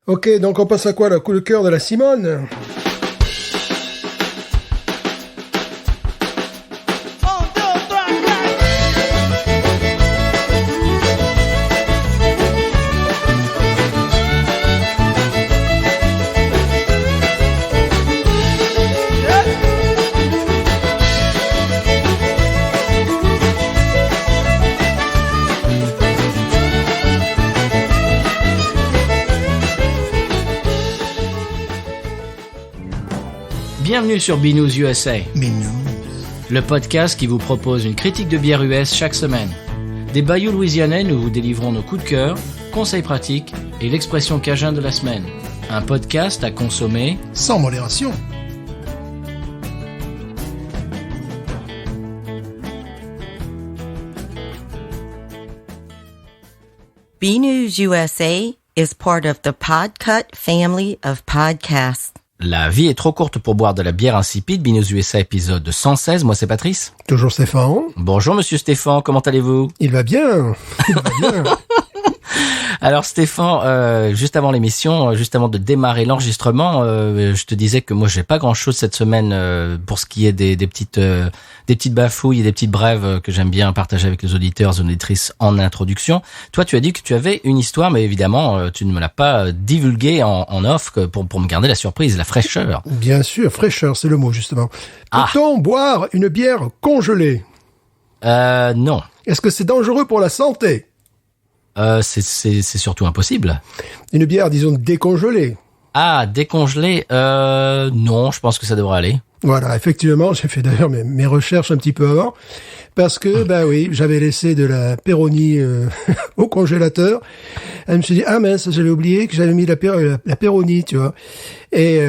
Ok, donc on passe à quoi, le coup de cœur de la Simone? Bienvenue sur Binous USA, Binous. le podcast qui vous propose une critique de bière US chaque semaine. Des bayous louisianais, nous vous délivrons nos coups de cœur, conseils pratiques et l'expression cajun de la semaine. Un podcast à consommer sans modération. BNews USA is part of the Podcut family of podcasts. La vie est trop courte pour boire de la bière insipide. Binous USA épisode 116. Moi, c'est Patrice. Toujours Stéphane. Bonjour, monsieur Stéphane. Comment allez-vous? Il va bien. Il va bien. Alors Stéphane, juste avant l'émission, juste avant de démarrer l'enregistrement, je te disais que moi j'ai pas grand-chose cette semaine pour ce qui est des petites bafouilles et des petites brèves que j'aime bien partager avec les auditeurs et auditrices en introduction. Toi, tu as dit que tu avais une histoire, mais évidemment, tu ne me l'as pas divulguée en off pour me garder la surprise, la fraîcheur. Bien sûr, fraîcheur, c'est le mot justement. Peut-on boire une bière congelée? Non. Est-ce que c'est dangereux pour la santé? C'est surtout impossible. Une bière, disons, décongelée. Ah, décongelée, non, je pense que ça devrait aller. Voilà, effectivement, j'ai fait d'ailleurs mes recherches un petit peu avant, parce que, bah oui, j'avais laissé de la Peroni au congélateur. Elle me suis dit, ah mince, j'avais oublié que j'avais mis la Peroni, tu vois. Et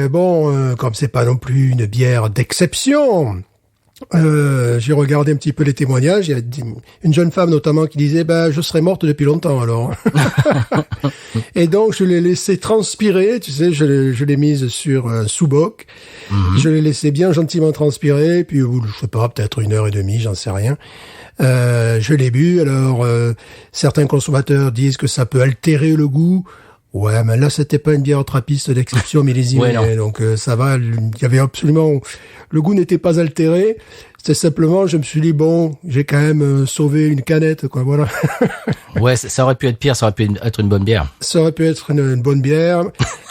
comme c'est pas non plus une bière d'exception, j'ai regardé un petit peu les témoignages. Il y a une jeune femme notamment qui disait je serais morte depuis longtemps alors. Et donc je l'ai laissé transpirer, tu sais, je l'ai mise sur un sous-boc. Je l'ai laissé bien gentiment transpirer, puis je sais pas, peut-être 1h30, j'en sais rien. Je l'ai bu. Alors certains consommateurs disent que ça peut altérer le goût. Ouais, mais là, c'était pas une bière trappiste d'exception millésimée. Ouais, donc, ça va. Il y avait absolument, le goût n'était pas altéré. C'était simplement, je me suis dit, j'ai quand même sauvé une canette, quoi, voilà. Ouais, ça aurait pu être pire, ça aurait pu être une bonne bière. Ça aurait pu être une bonne bière.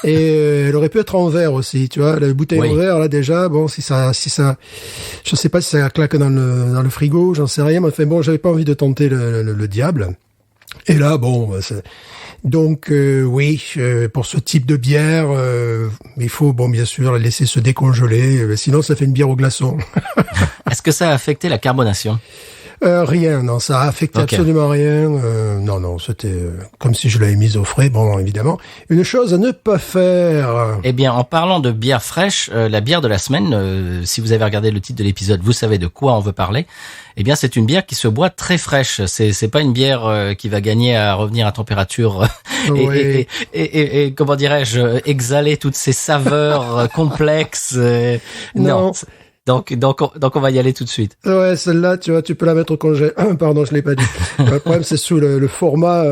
Et, elle aurait pu être en verre aussi, tu vois. La bouteille en verre, là, déjà, si ça, je sais pas si ça claque dans le frigo, j'en sais rien, mais enfin j'avais pas envie de tenter le diable. Et là, donc oui, pour ce type de bière, il faut bien sûr la laisser se décongeler, sinon ça fait une bière au glaçon. Est-ce que ça a affecté la carbonation? Rien, non, ça a affecté absolument rien. Non, c'était comme si je l'avais mise au frais, évidemment. Une chose à ne pas faire. Eh bien, en parlant de bière fraîche, la bière de la semaine, si vous avez regardé le titre de l'épisode, vous savez de quoi on veut parler. Eh bien, c'est une bière qui se boit très fraîche. C'est pas une bière qui va gagner à revenir à température et comment dirais-je, exhaler toutes ces saveurs complexes. Non. Donc on va y aller tout de suite. Ouais, celle-là, tu vois, tu peux la mettre au congé. Pardon, je l'ai pas dit. Le problème, c'est sous le format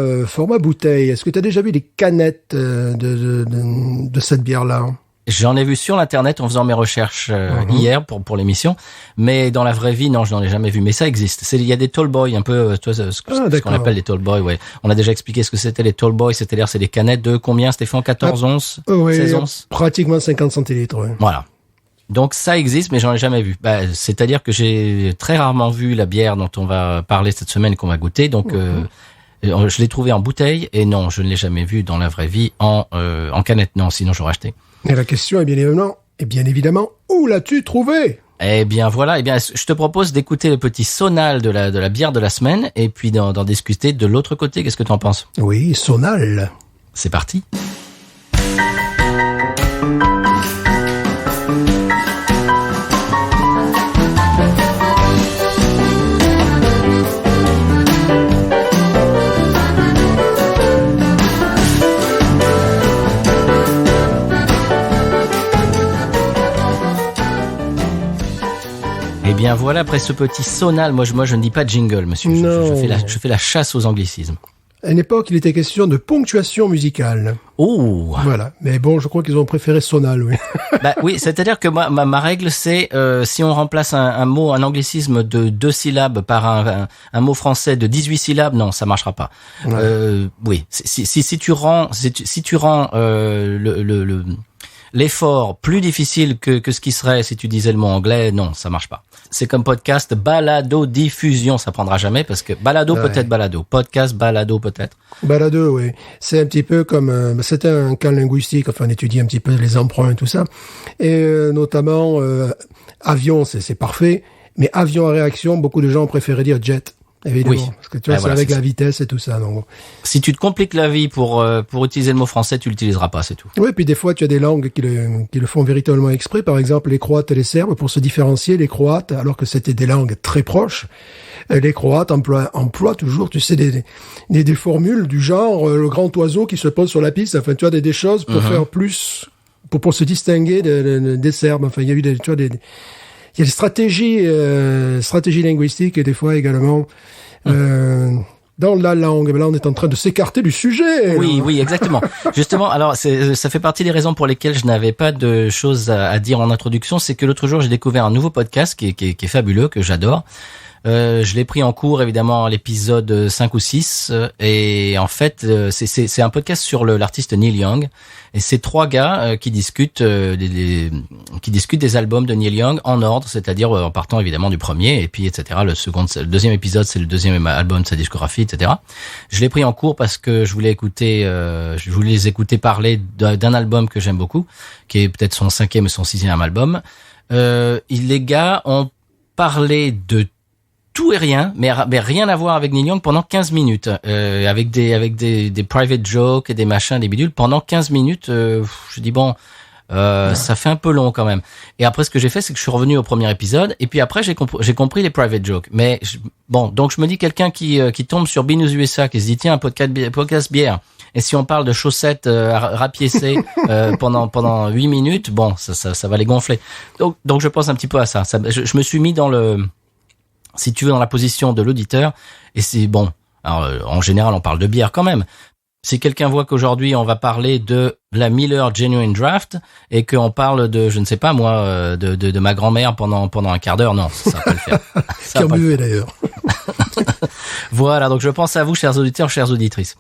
bouteille. Est-ce que tu as déjà vu des canettes de cette bière-là? J'en ai vu sur l'internet en faisant mes recherches hier pour l'émission, mais dans la vraie vie, non, je n'en ai jamais vu. Mais ça existe. Il y a des tall boys, un peu, tu vois, ce qu'on appelle les tall boys. Ouais, on a déjà expliqué ce que c'était les tall boys. C'est-à-dire, c'est des canettes de combien, Stéphane? 14 onces, 16 onces, pratiquement 50 centilitres. Ouais. Voilà. Donc ça existe, mais j'en ai jamais vu. C'est-à-dire que j'ai très rarement vu la bière dont on va parler cette semaine, qu'on va goûter. Donc je l'ai trouvée en bouteille et non, je ne l'ai jamais vue dans la vraie vie en canette. Non, sinon j'aurais acheté. Et la question est bien évidemment, où l'as-tu trouvé? Eh bien voilà, je te propose d'écouter le petit sonal de la bière de la semaine et puis d'en discuter de l'autre côté. Qu'est-ce que tu en penses? Oui, sonal. C'est parti. Eh bien voilà, après ce petit sonal, moi je ne dis pas jingle, monsieur. Je fais la chasse aux anglicismes. À une époque, il était question de ponctuation musicale. Oh. Voilà. Mais bon, je crois qu'ils ont préféré Sonal, oui. Bah oui, c'est-à-dire que moi, ma règle, c'est si on remplace un mot, un anglicisme de 2 syllabes par un mot français de 18 syllabes, non, ça marchera pas. Ouais. Oui, si tu rends l'effort plus difficile que ce qui serait si tu disais le mot anglais, non, ça marche pas. C'est comme podcast, balado, diffusion, ça prendra jamais parce que balado peut-être balado, podcast, balado peut-être. Balado, oui. C'est un petit peu comme... c'était un cas linguistique, enfin, on étudie un petit peu les emprunts et tout ça. Et notamment, avion, c'est parfait. Mais avion à réaction, beaucoup de gens préféraient dire jet, évidemment. Oui. Parce que tu vois, c'est voilà, avec c'est la ça. vitesse et tout ça. Donc... Si tu te compliques la vie pour utiliser le mot français, tu l'utiliseras pas, c'est tout. Oui, puis des fois, tu as des langues qui le font véritablement exprès. Par exemple, les Croates et les Serbes, pour se différencier, les Croates, alors que c'était des langues très proches, les Croates emploient toujours, tu sais, des formules du genre le grand oiseau qui se pose sur la piste. Enfin, tu vois, des choses pour faire plus, pour se distinguer des Serbes. Enfin, il y a eu il y a des stratégies linguistiques et des fois également dans la langue. Mais là, on est en train de s'écarter du sujet. Oui, là. oui, exactement. Justement, alors ça fait partie des raisons pour lesquelles je n'avais pas de choses à dire en introduction. C'est que l'autre jour, j'ai découvert un nouveau podcast qui est fabuleux, que j'adore. Je l'ai pris en cours, évidemment, à l'épisode 5 ou 6. Et en fait, c'est un podcast sur l'artiste Neil Young. Et c'est 3 gars qui discutent des albums de Neil Young en ordre, c'est-à-dire en partant évidemment du premier, et puis etc. Le deuxième épisode, c'est le deuxième album de sa discographie, etc. Je l'ai pris en cours parce que je voulais les écouter parler d'un album que j'aime beaucoup, qui est peut-être son 5e ou son 6e album. Les gars ont parlé de tout et rien, mais rien à voir avec Neil Young pendant 15 minutes, avec des private jokes et des machins, des bidules pendant 15 minutes. Je dis bon, ça fait un peu long quand même. Et après, ce que j'ai fait, c'est que je suis revenu au premier épisode, et puis après j'ai compris les private jokes. Mais donc je me dis quelqu'un qui tombe sur Binous USA, qui se dit tiens, un podcast bière. Et si on parle de chaussettes rapiécées pendant 8 minutes, bon, ça va les gonfler. Donc je pense un petit peu à ça. Je me suis mis si tu veux, dans la position de l'auditeur. Et c'est bon. Alors, en général, on parle de bière quand même. Si quelqu'un voit qu'aujourd'hui, on va parler de la Miller Genuine Draft et qu'on parle de, je ne sais pas moi, de ma grand-mère pendant un quart d'heure, non, ça va pas le faire. Qui en buvait d'ailleurs. Voilà, donc je pense à vous, chers auditeurs, chères auditrices.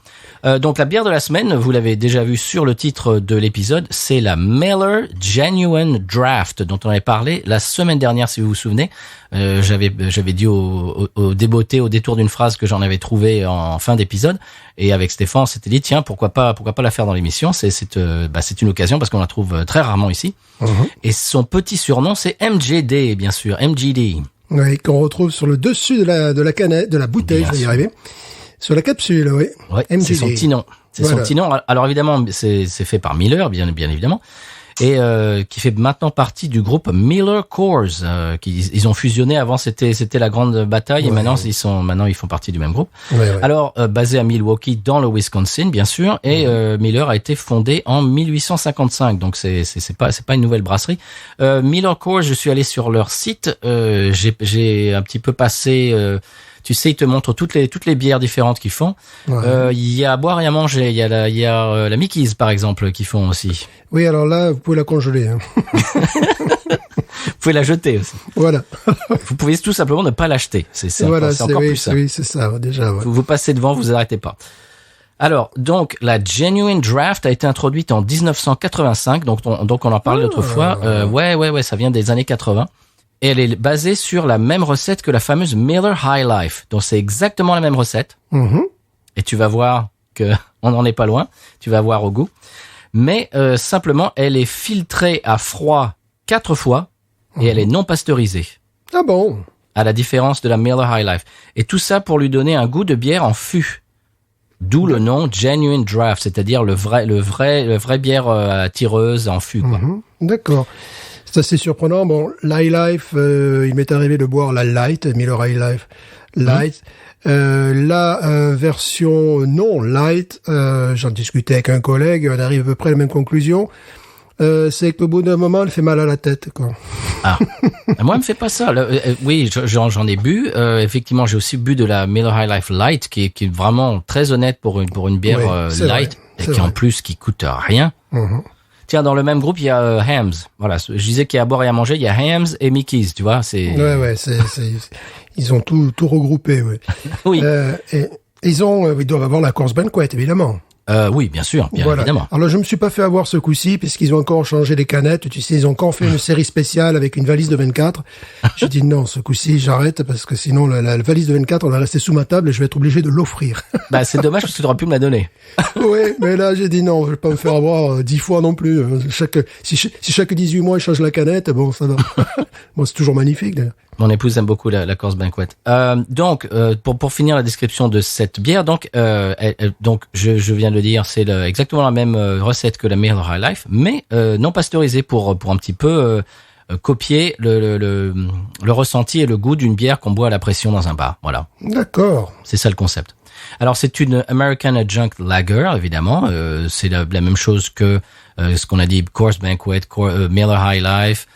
Donc la bière de la semaine, vous l'avez déjà vu sur le titre de l'épisode, c'est la Miller Genuine Draft, dont on avait parlé la semaine dernière, si vous vous souvenez. J'avais dit au détour d'une phrase que j'en avais trouvé en fin d'épisode, et avec Stéphane, on s'était dit tiens, pourquoi pas la faire dans l'émission. C'est une occasion parce qu'on la trouve très rarement ici. Et son petit surnom, c'est MGD, bien sûr, MGD. Oui, qu'on retrouve sur le dessus de la canette, de la bouteille, je vais y arriver. Sur la capsule, oui. Ouais, c'est son petit nom. C'est son petit nom. Alors évidemment, c'est fait par Miller, bien évidemment. Et qui fait maintenant partie du groupe Miller Coors. Ils ont fusionné. Avant, c'était la grande bataille, et maintenant ils font partie du même groupe. Ouais. Alors basé à Milwaukee, dans le Wisconsin, bien sûr. Et Miller a été fondé en 1855. Donc c'est pas une nouvelle brasserie. Miller Coors, je suis allé sur leur site. J'ai un petit peu passé. Tu sais, ils te montrent toutes les bières différentes qu'ils font. Il y a à boire et à manger. Il y a la Mickey's, par exemple, qu'ils font aussi. Oui, alors là, vous pouvez la congeler. Hein. Vous pouvez la jeter aussi. Voilà. Vous pouvez tout simplement ne pas l'acheter. C'est encore plus ça. Oui, c'est ça, déjà. Ouais. Vous passez devant, vous arrêtez pas. Alors, donc, la Genuine Draft a été introduite en 1985. Donc on en parlait l'autre fois. Ouais, ça vient des années 80. Et elle est basée sur la même recette que la fameuse Miller High Life. Donc c'est exactement la même recette. Et tu vas voir que on n'en est pas loin. Tu vas voir au goût. Mais simplement, elle est filtrée à froid 4 fois et elle est non pasteurisée. Ah bon? À la différence de la Miller High Life. Et tout ça pour lui donner un goût de bière en fût. D'où le nom Genuine Draft, c'est-à-dire le vrai bière tireuse en fût, quoi. D'accord. C'est assez surprenant. Bon, l'High Life, il m'est arrivé de boire la Light, Miller High Life Light. La version non light, j'en discutais avec un collègue, on arrive à peu près à la même conclusion. c'est qu'au bout d'un moment, elle fait mal à la tête, quoi. Ah, moi, elle me fait pas ça. Oui, j'en ai bu. Effectivement, j'ai aussi bu de la Miller High Life Light, qui est vraiment très honnête pour une bière Oui, light, vrai, et qui en plus qui coûte rien. Mhm. Tiens, dans le même groupe, il y a Hams. Voilà, je disais qu'il y a à boire et à manger. Il y a Hams et Mickey's, tu vois. C'est Ouais, ils ont tout regroupé, ouais. oui, Et ils doivent avoir la course banquet, évidemment. oui, bien sûr, bien Voilà. évidemment. Alors là, je me suis pas fait avoir ce coup-ci, puisqu'ils ont encore changé les canettes. Tu sais, ils ont encore fait une série spéciale avec une valise de 24. J'ai dit non, ce coup-ci, j'arrête, parce que sinon, la valise de 24, on va rester sous ma table et je vais être obligé de l'offrir. Bah, c'est dommage parce que tu aurais pu me la donner. Oui, mais là, j'ai dit non, je vais pas me faire avoir 10 fois non plus. Si chaque 18 mois, ils changent la canette, bon, ça va. Bon, c'est toujours magnifique, d'ailleurs. Mon épouse aime beaucoup la Coors Banquet. Donc, pour finir la description de cette bière, donc, donc je viens de le dire, c'est exactement la même recette que la Miller High Life, mais non pasteurisée pour un petit peu copier le ressenti et le goût d'une bière qu'on boit à la pression dans un bar. Voilà, D'accord. c'est ça le concept. Alors, c'est une American Adjunct Lager, évidemment. C'est la même chose que ce qu'on a dit, Coors Banquet, Miller High Life.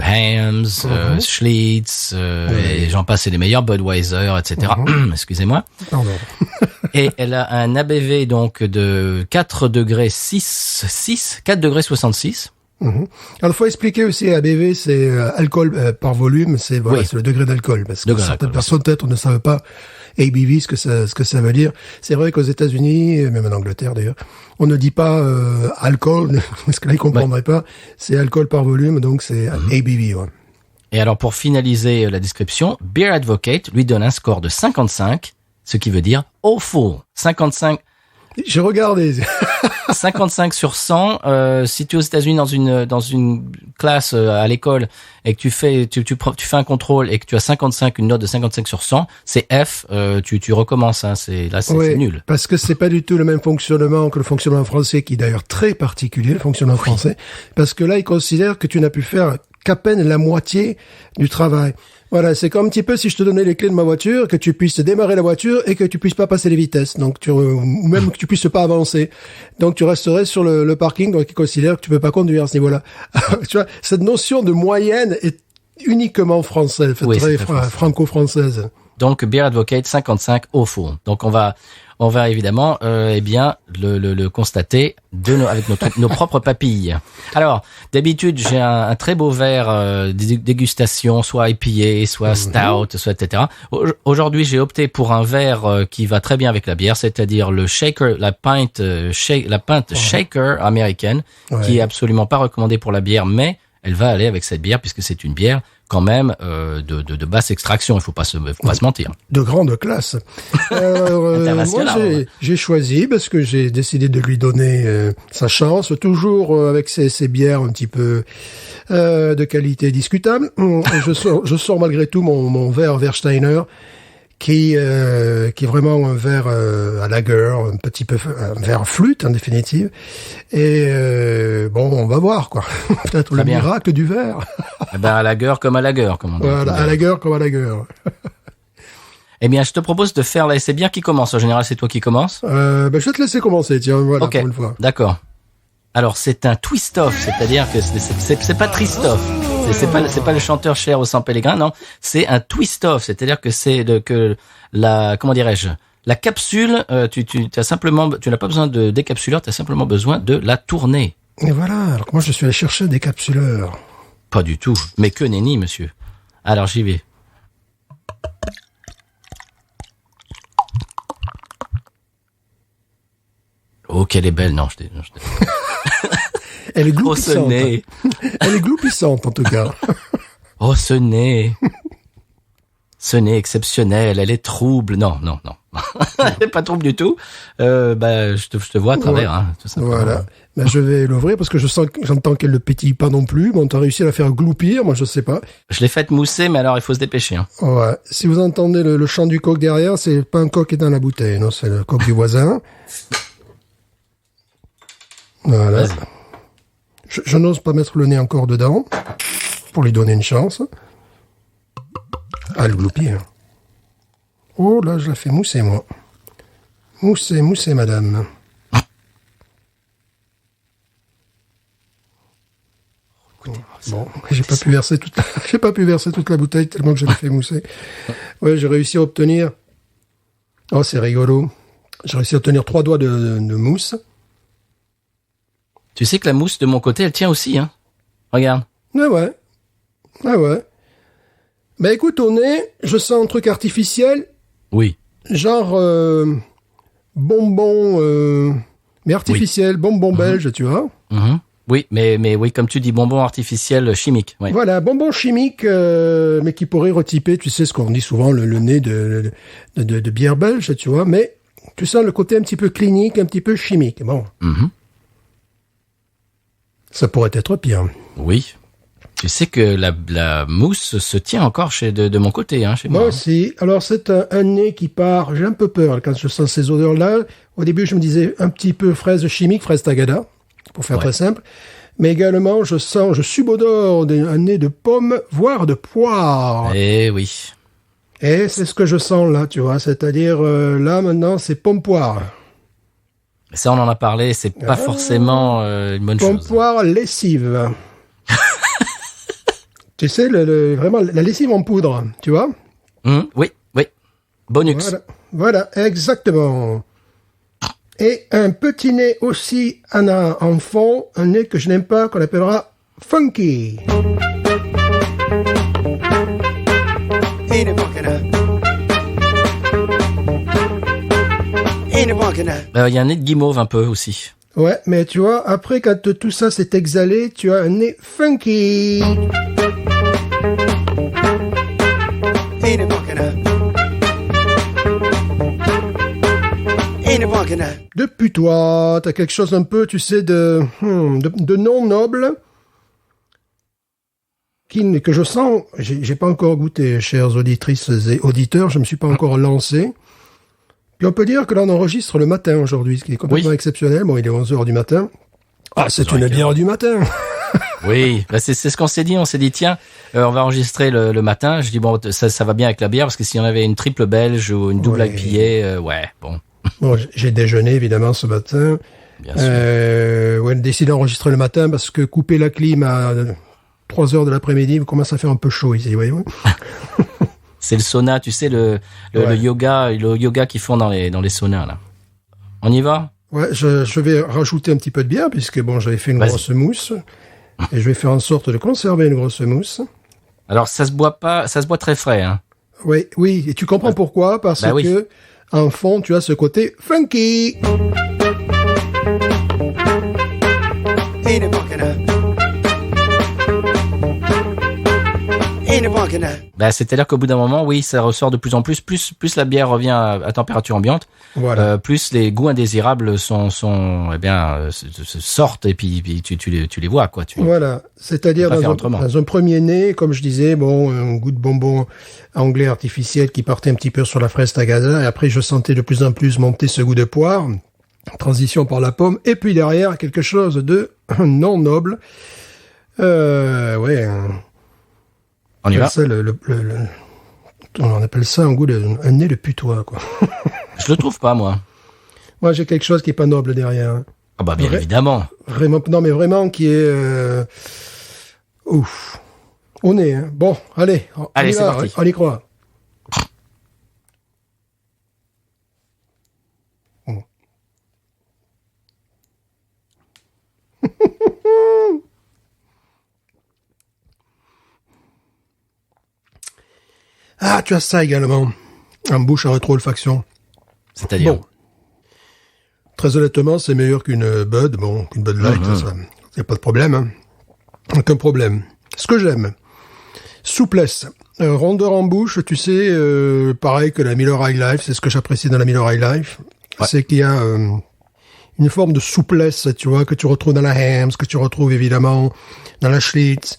Hams, Schlitz, et j'en passe, c'est les meilleurs, Budweiser, etc. Excusez-moi. Pardon. Et elle a un ABV donc de 4 degrés 4 degrés 66. Mhm. Alors, faut expliquer aussi, ABV, c'est alcool par volume, c'est Oui. c'est le degré d'alcool, parce que Degré certaines d'alcool, personnes peut-être ne savent pas ABV ce que ça veut dire. C'est vrai qu'aux États-Unis, et même en Angleterre d'ailleurs, on ne dit pas alcool, parce que là ils comprendraient pas. C'est alcool par volume, donc c'est ABV. Ouais. Et alors pour finaliser la description, Beer Advocate lui donne un score de 55, ce qui veut dire awful. 55 J'ai regardé. 55 sur 100. Si tu es aux États-Unis dans une classe à l'école et que tu fais un contrôle et que tu as 55, une note de 55 sur 100, c'est F. Tu recommences. Hein, c'est Oui, nul. parce que c'est pas du tout le même fonctionnement que le fonctionnement français, qui est d'ailleurs très particulier, le fonctionnement français, parce que là ils considèrent que tu n'as pu faire qu'à peine la moitié du travail. Voilà, c'est comme un petit peu si je te donnais les clés de ma voiture, que tu puisses démarrer la voiture et que tu puisses pas passer les vitesses, donc ou même que tu puisses pas avancer. Donc tu resterais sur le parking, donc ils considèrent que tu peux pas conduire à ce niveau-là. Tu vois, cette notion de moyenne est uniquement française, Oui, très c'est très français. franco-française. Donc Beer Advocate 55 awful. Donc on va évidemment le constater avec nos propres papilles. Alors d'habitude j'ai un très beau verre dégustation, soit IPA, soit stout, soit etc. Aujourd'hui j'ai opté pour un verre qui va très bien avec la bière, c'est-à-dire le shaker, la pinte shaker américaine, qui est absolument pas recommandée pour la bière, mais elle va aller avec cette bière puisque c'est une bière quand même de basse extraction, il faut pas se mentir. De grande classe. Moi, International, j'ai choisi parce que j'ai décidé de lui donner sa chance, toujours avec ces bières un petit peu de qualité discutable. Je sors malgré tout mon verre Versteiner, qui est vraiment un verre à lager, un petit peu un verre flûte en définitive. Et bon, on va voir quoi. Peut-être Très le bien. miracle du verre. Eh ben à lager comme à lager, comme on dit. Voilà, à lager comme à lager. Eh bien, je te propose de faire là, c'est bien qui commence. En général, c'est toi qui commence. Je vais te laisser commencer, tiens, voilà, Ok, pour une fois. d'accord. Alors, c'est un twist-off, c'est-à-dire que c'est pas Tristoff. C'est pas le chanteur Cher au San Pellegrin, non. C'est un twist-off, c'est-à-dire que comment dirais-je, la capsule, tu n'as pas besoin de décapsuleur, tu as simplement besoin de la tourner. Et voilà, alors que moi je suis allé chercher des capsuleurs. Pas du tout, mais que nenni, monsieur. Alors, j'y vais. Oh, qu'elle est belle, non, Elle est Oh, ce gloupissante. nez. Elle est gloupissante en tout cas. Oh, ce nez. Ce nez exceptionnel, elle est trouble. Non. Elle est pas trouble du tout. Je te vois à travers, Ouais. hein, tout simplement. Voilà. Ben, je vais l'ouvrir parce que j'entends qu'elle ne pétille pas non plus. Bon, t'as réussi à la faire gloupir, moi je sais pas. Je l'ai faite mousser, mais alors il faut se dépêcher. Hein. Ouais. Si vous entendez le chant du coq derrière, c'est pas un coq qui est dans la bouteille, non, c'est le coq du voisin. Voilà. Vas-y. Je n'ose pas mettre le nez encore dedans pour lui donner une chance. Ah, le gloupir. Oh là, je la fais mousser, moi. Mousser, madame. Bon, j'ai pas pu verser toute la bouteille tellement que je l'ai fait mousser. Ouais, j'ai réussi à obtenir. Oh, c'est rigolo. J'ai réussi à obtenir 3 doigts de mousse. Tu sais que la mousse de mon côté, elle tient aussi, hein. Regarde. Ah ouais. Bah écoute, au nez, je sens un truc artificiel, Oui. genre bonbon, mais artificiel, bonbon belge, tu vois. Mhm. Oui, mais oui, comme tu dis, bonbon artificiel chimique. Ouais. Voilà, bonbon chimique, mais qui pourrait retyper, tu sais, ce qu'on dit souvent, le nez de bière belge, tu vois. Mais tu sens le côté un petit peu clinique, un petit peu chimique. Bon. Mhm. Ça pourrait être pire. Oui. Tu sais que la mousse se tient encore de mon côté, hein, chez moi. Moi aussi. Alors, c'est un nez qui part. J'ai un peu peur quand je sens ces odeurs-là. Au début, je me disais un petit peu fraise chimique, fraise tagada, pour faire très simple. Mais également, je subodore un nez de pomme, voire de poire. Eh oui. Et c'est ce que je sens là, tu vois. C'est-à-dire, là, maintenant, c'est pomme-poire. Ça, on en a parlé, c'est pas forcément une bonne chose. Pomme-poire lessive. Tu sais, vraiment, la lessive en poudre, tu vois. Oui. Bonux. Voilà, exactement. Et un petit nez aussi en fond, un nez que je n'aime pas, qu'on appellera funky. Il y a un nez de guimauve un peu aussi. Ouais, mais tu vois, après, quand tout ça s'est exhalé, tu as un nez funky. De putois, t'as quelque chose un peu, tu sais, de non noble, que je sens, j'ai pas encore goûté, chères auditrices et auditeurs, je me suis pas encore lancé. Puis on peut dire que là, on enregistre le matin aujourd'hui, ce qui est complètement exceptionnel. Bon, il est 11h du matin. Ah, c'est une bière du matin. Oui, bah c'est ce qu'on s'est dit. On s'est dit, tiens, on va enregistrer le matin. Je dis, bon, ça va bien avec la bière, parce que s'il y en avait une triple belge ou une double IPA, bon. Bon, j'ai déjeuné, évidemment, ce matin. Bien sûr. Ouais, décidé d'enregistrer le matin, parce que couper la clim à 3h de l'après-midi, il commence à faire un peu chaud ici, voyez-vous. C'est le sauna, tu sais, le yoga qu'ils font dans les saunas, là. On y va? Ouais, je vais rajouter un petit peu de bière, puisque bon, j'avais fait une grosse mousse. Et je vais faire en sorte de conserver une grosse mousse. Alors, ça se boit très frais, hein. Oui, et tu comprends pourquoi? Parce que, en fond, tu as ce côté funky. C'est-à-dire qu'au bout d'un moment, oui, ça ressort de plus en plus la bière revient à température ambiante, voilà. Plus les goûts indésirables sortent et puis tu les vois, quoi. Voilà, c'est-à-dire dans un premier nez, comme je disais, bon, un goût de bonbon anglais artificiel qui partait un petit peu sur la fraise tagada, et après je sentais de plus en plus monter ce goût de poire, transition par la pomme, et puis derrière quelque chose de non noble. On y va. On appelle ça un nez de putois, quoi. Je le trouve pas, moi. Moi, j'ai quelque chose qui est pas noble derrière. Ah bah, bien évidemment. Vraiment, non, mais vraiment qui est, ouf. Au nez, hein. Bon, allez, c'est parti. On y croit. Ah, tu as ça également. En bouche, en rétro-olfaction. C'est-à-dire? Bon. Très honnêtement, c'est meilleur qu'une Bud, qu'une Bud Light, ça. Y a pas de problème, hein. Aucun problème. Ce que j'aime. Souplesse. Rondeur en bouche, tu sais, pareil que la Miller High Life, c'est ce que j'apprécie dans la Miller High Life. Ouais. C'est qu'il y a une forme de souplesse, tu vois, que tu retrouves dans la Hamm's, que tu retrouves évidemment dans la Schlitz.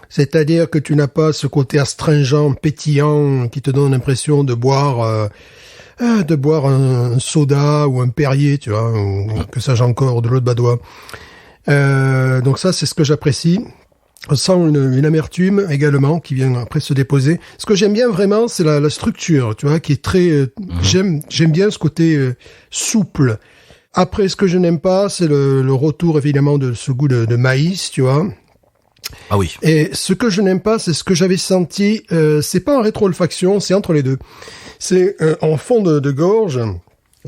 C'est-à-dire que tu n'as pas ce côté astringent, pétillant, qui te donne l'impression de boire un soda ou un Perrier, tu vois, ou que sais-je encore, de l'eau de Badois. Donc ça, c'est ce que j'apprécie. On sent une amertume également qui vient après se déposer. Ce que j'aime bien vraiment, c'est la structure, tu vois, qui est très... J'aime bien ce côté souple. Après, ce que je n'aime pas, c'est le retour évidemment de ce goût de maïs, tu vois. Ah oui. Et ce que je n'aime pas, c'est ce que j'avais senti, c'est pas en rétro-olfaction, c'est entre les deux. C'est en fond de gorge.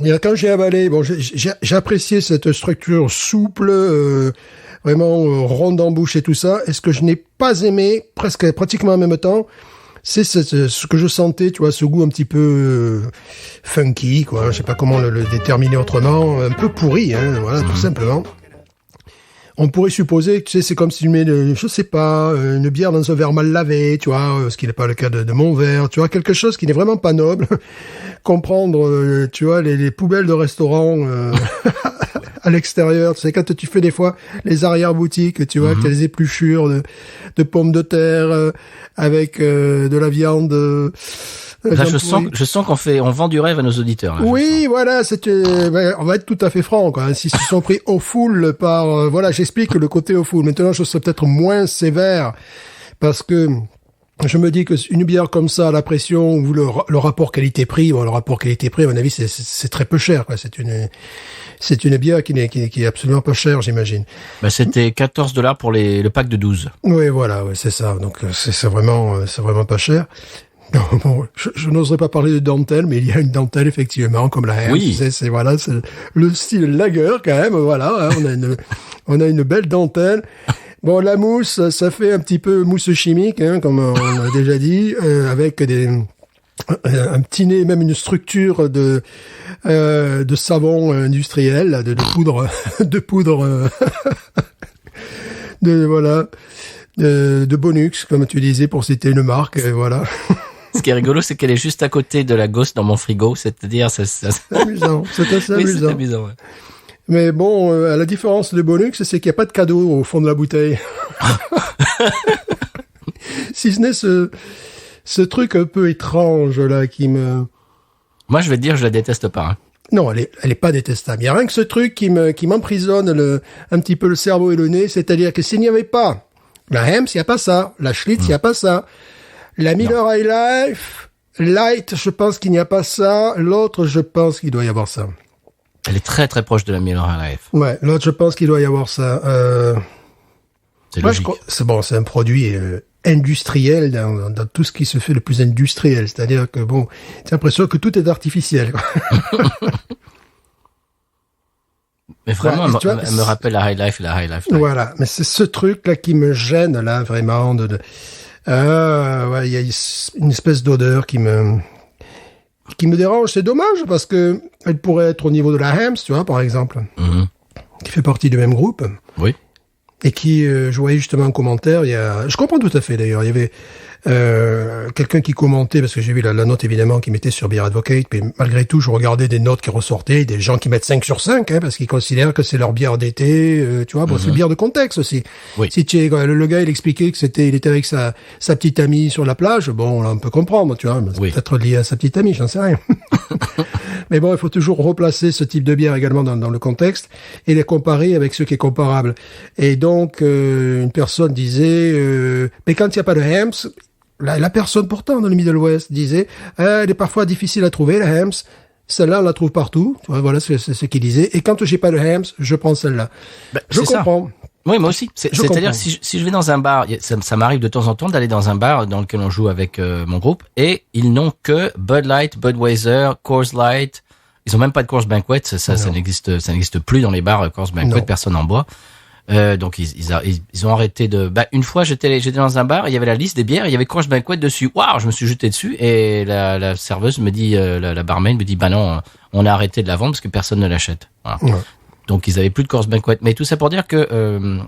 Et là, quand j'ai avalé, bon, j'ai apprécié cette structure souple, vraiment ronde en bouche et tout ça. Et ce que je n'ai pas aimé, pratiquement en même temps, c'est ce que je sentais, tu vois, ce goût un petit peu funky, quoi. Je sais pas comment le déterminer autrement, un peu pourri, hein, voilà, tout simplement. On pourrait supposer que, tu sais, c'est comme si tu mets, je sais pas, une bière dans un verre mal lavé, tu vois, ce qui n'est pas le cas de mon verre, tu vois, quelque chose qui n'est vraiment pas noble. Comprendre, tu vois, les poubelles de restaurant à l'extérieur, tu sais, quand tu fais des fois les arrière-boutiques, tu vois, que t'as les épluchures de pommes de terre avec de la viande. Là, je sens on vend du rêve à nos auditeurs. Là, oui, voilà, on va être tout à fait franc, quoi. S'ils se sont pris au full par, voilà, j'explique le côté au full. Maintenant, je serais peut-être moins sévère parce que je me dis que une bière comme ça, à la pression, ou le rapport qualité-prix, bon, le rapport qualité-prix, à mon avis, c'est très peu cher, quoi. C'est une bière qui est absolument pas chère, j'imagine. Bah, c'était $14 pour le pack de 12. Oui, voilà, ouais, c'est ça. Donc, c'est vraiment pas cher. Non, bon, je n'oserais pas parler de dentelle, mais il y a une dentelle effectivement, comme la Hermes. Oui. C'est voilà, c'est le style lager quand même. Voilà, hein, on a une belle dentelle. Bon, la mousse, ça fait un petit peu mousse chimique, hein, comme on a déjà dit, avec un petit nez, même une structure de savon industriel, de poudre, de Bonux, comme tu disais, pour citer une marque, voilà. Ce qui est rigolo, c'est qu'elle est juste à côté de la Ghost dans mon frigo, c'est-à-dire, c'est amusant, c'est assez oui, amusant. C'est amusant, ouais. Mais bon, à la différence de Bonux, c'est qu'il n'y a pas de cadeau au fond de la bouteille. Si ce n'est ce truc un peu étrange, là, qui me... Moi, je vais te dire, je la déteste pas, hein. Non, elle est pas détestable. Il y a rien que ce truc qui m'emprisonne un petit peu le cerveau et le nez, c'est-à-dire que s'il n'y avait pas la Hems, il n'y a pas ça. La Schlitz, il n'y a pas ça. La Miller High Life, Light, je pense qu'il n'y a pas ça. L'autre, je pense qu'il doit y avoir ça. Elle est très très proche de la Miller High Life. Ouais, l'autre, je pense qu'il doit y avoir ça. C'est logique. C'est un produit industriel dans tout ce qui se fait le plus industriel. C'est-à-dire que bon, j'ai l'impression que tout est artificiel, quoi. Mais vraiment, ouais, elle me rappelle la High Life et la High Life. Voilà, mais c'est ce truc-là qui me gêne, là, vraiment. Ouais, il y a une espèce d'odeur qui me dérange. C'est dommage parce que elle pourrait être au niveau de la Hems, tu vois, par exemple, qui fait partie du même groupe. Oui. Et qui, je voyais justement en commentaire, je comprends tout à fait d'ailleurs, il y avait quelqu'un qui commentait, parce que j'ai vu la note évidemment qui mettait sur Beer Advocate, mais malgré tout, je regardais des notes qui ressortaient, des gens qui mettent 5 sur 5, hein, parce qu'ils considèrent que c'est leur bière d'été, tu vois, bon, c'est une bière de contexte aussi. Oui. Si le gars, il expliquait que il était avec sa petite amie sur la plage, bon, là, on peut comprendre, tu vois, c'est peut-être lié à sa petite amie, j'en sais rien. Mais bon, il faut toujours replacer ce type de bière également dans le contexte et les comparer avec ce qui est comparable. Et donc, une personne disait, mais quand il n'y a pas de Hems, la personne pourtant dans le Middle West disait, elle est parfois difficile à trouver, la Hems. Celle-là, on la trouve partout. Voilà, c'est ce qu'il disait. Et quand j'ai pas de Hems, je prends celle-là. Ben, je comprends. Ça. Oui, moi aussi. C'est-à-dire, si je vais dans un bar, ça m'arrive de temps en temps d'aller dans un bar dans lequel on joue avec mon groupe, et ils n'ont que Bud Light, Budweiser, Coors Light. Ils ont même pas de Coors Banquet. Ça n'existe plus dans les bars Coors Banquet. Personne n'en boit. Donc ils ont arrêté de. Une fois j'étais dans un bar, il y avait la liste des bières, il y avait Coors Banquet dessus. Waouh, je me suis jeté dessus et la serveuse me dit, la barmaid me dit, non, on a arrêté de la vendre parce que personne ne l'achète. Voilà. Ouais. Donc ils avaient plus de Coors Banquet. Mais tout ça pour dire que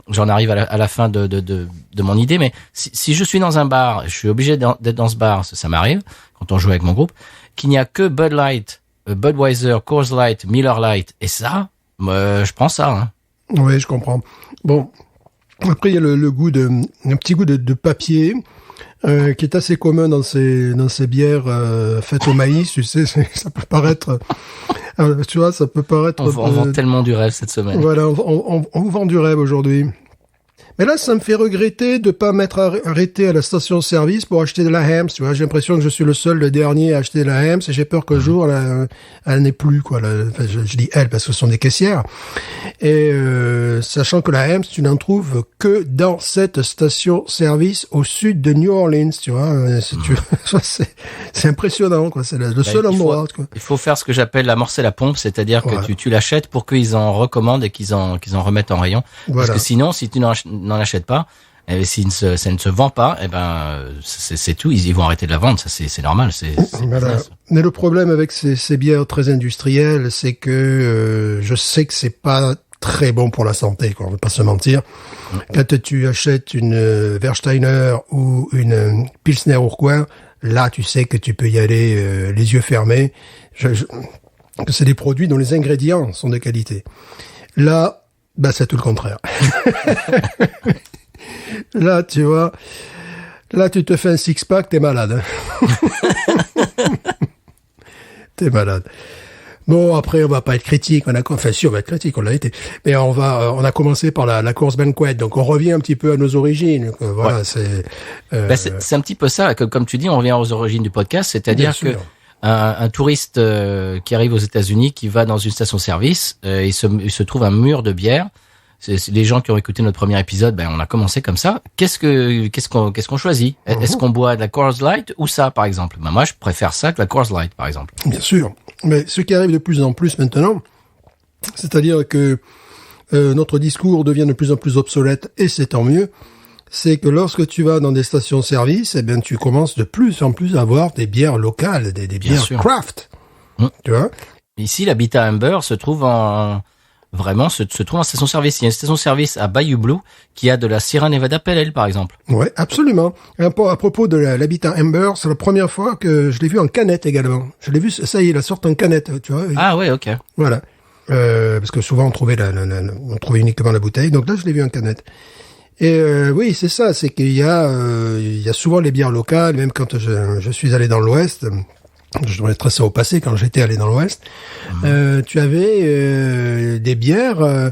j'en arrive à la fin de mon idée. Mais si je suis dans un bar, je suis obligé d'être dans ce bar, ça m'arrive quand on joue avec mon groupe, qu'il n'y a que Bud Light, Budweiser, Coors Light, Miller Light et ça, je prends ça. Hein. Oui, je comprends. Bon, après il y a le goût un petit goût de papier qui est assez commun dans ces bières faites au maïs. Tu sais, ça peut paraître, tu vois, ça peut paraître. On vend tellement du rêve cette semaine. Voilà, on vous vend du rêve aujourd'hui. Mais là, ça me fait regretter de pas m'être arrêté à la station-service pour acheter de la Hamm's, tu vois. J'ai l'impression que je suis le seul, le dernier à acheter de la Hamm's et j'ai peur qu'un jour, elle n'est plus, quoi. Enfin, je dis elle parce que ce sont des caissières. Et, sachant que la Hamm's, tu n'en trouves que dans cette station-service au sud de New Orleans, tu vois. C'est impressionnant, quoi. C'est le seul endroit, quoi. Il faut faire ce que j'appelle amorcer la pompe, c'est-à-dire que tu l'achètes pour qu'ils en recommandent et qu'ils en remettent en rayon. Voilà. Parce que sinon, si tu n'en achètes pas, et si ça ne se vend pas, c'est tout, ils vont arrêter de la vendre, ça c'est normal, voilà. Mais le problème avec ces bières très industrielles, c'est que je sais que c'est pas très bon pour la santé, quoi, on va pas se mentir. Quand tu achètes une Versteiner ou une Pilsner Urquell, là tu sais que tu peux y aller les yeux fermés, que c'est des produits dont les ingrédients sont de qualité. Là, c'est tout le contraire. Là, tu vois, là, tu te fais un six-pack, t'es malade. T'es malade. Bon, après, on va pas être critique. On va être critique, on l'a été. Mais on a commencé par la course banquet. Donc, on revient un petit peu à nos origines. Voilà, c'est un petit peu ça. Comme tu dis, on revient aux origines du podcast. C'est-à-dire que un touriste qui arrive aux États-Unis, qui va dans une station-service, il se trouve un mur de bière. C'est les gens qui ont écouté notre premier épisode, on a commencé comme ça. Qu'est-ce qu'on choisit? Est-ce qu'on boit de la Coors Light ou ça, par exemple? Moi, je préfère ça que la Coors Light, par exemple. Bien sûr. Mais ce qui arrive de plus en plus maintenant, c'est-à-dire que notre discours devient de plus en plus obsolète, et c'est tant mieux, c'est que lorsque tu vas dans des stations-service, tu commences de plus en plus à avoir des bières locales, des bières craft. Tu vois? Ici, l'Habitat Amber se trouve se trouve en station-service. Il y a une station-service à Bayou Blue qui a de la Sierra Nevada Pale Ale, par exemple. Ouais, absolument. À propos de l'Habitat Amber, c'est la première fois que je l'ai vu en canette également. Je l'ai vu, ça y est, la sorte en canette, tu vois. Ah ouais, ok. Voilà. Parce que souvent on trouvait on trouvait uniquement la bouteille. Donc là, je l'ai vu en canette. Et oui, c'est ça, c'est qu'il y a souvent les bières locales, même quand je suis allé dans l'Ouest. Je devrais tracer au passé quand j'étais allé dans l'Ouest. Tu avais des bières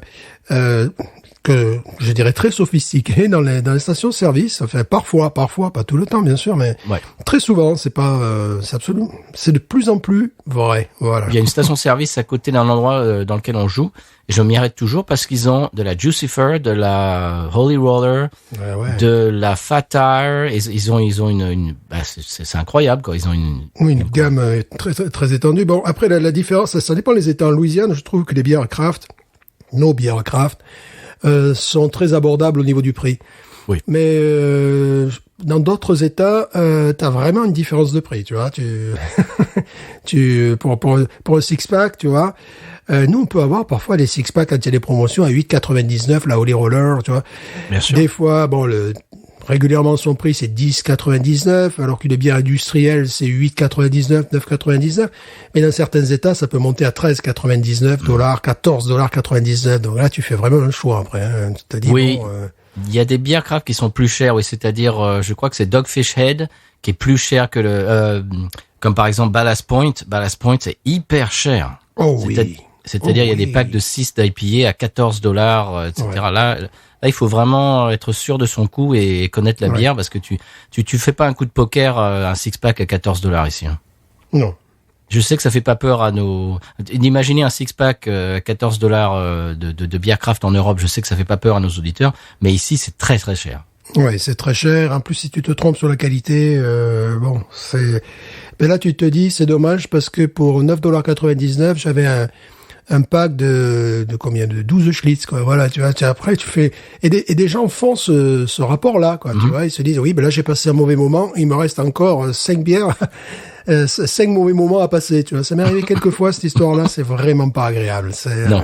que je dirais très sophistiquées dans les stations-service. Enfin, parfois, pas tout le temps bien sûr, mais très souvent. C'est absolument, c'est de plus en plus vrai. Voilà. Il y a une station-service à côté d'un endroit dans lequel on joue. Et je m'y arrête toujours parce qu'ils ont de la Jucifer, de la Holy Roller, de la Fat Tire. Ils ont c'est incroyable, quoi. Ils ont une gamme très, très, très étendue. Bon, après, la différence, ça dépend des États. En Louisiane, je trouve que les bières craft, nos bières craft, sont très abordables au niveau du prix. Oui. Mais, dans d'autres États, t'as vraiment une différence de prix, tu vois. Pour un six-pack, tu vois. Nous, on peut avoir parfois des six-packs quand il y a des promotions à 8,99, la Holy Roller, tu vois. Bien sûr. Des fois, régulièrement, son prix, c'est 10,99, alors qu'une bière industrielle, c'est 8,99, 9,99. Mais dans certains États, ça peut monter à 13,99 $, 14,99 $. Donc là, tu fais vraiment un choix après, hein. Tu t'as dit, oui. Il y a des bières craft qui sont plus chères, oui. C'est-à-dire, je crois que c'est Dogfish Head, qui est plus cher que comme par exemple Ballast Point. Ballast Point, c'est hyper cher. Oh oui. C'est-à-dire, il y a des packs de 6 d'IPA à 14 $, etc. Ouais. Là, il faut vraiment être sûr de son coup et connaître la bière parce que tu fais pas un coup de poker, un six-pack à 14 $ ici, hein. Non. Je sais que ça fait pas peur d'imaginer un six-pack à 14 $ de bière craft en Europe. Je sais que ça fait pas peur à nos auditeurs, mais ici, c'est très, très cher. Ouais, c'est très cher. En plus, si tu te trompes sur la qualité, mais là, tu te dis, c'est dommage parce que pour 9,99 $, j'avais un pack de combien, de 12 Schlitz, quoi. Voilà, tu vois, après, tu fais, et des gens font ce rapport-là, quoi. Tu vois, ils se disent, oui, là, j'ai passé un mauvais moment, il me reste encore 5 bières, 5 mauvais moments à passer, tu vois. Ça m'est arrivé quelques fois, cette histoire-là, c'est vraiment pas agréable. Non.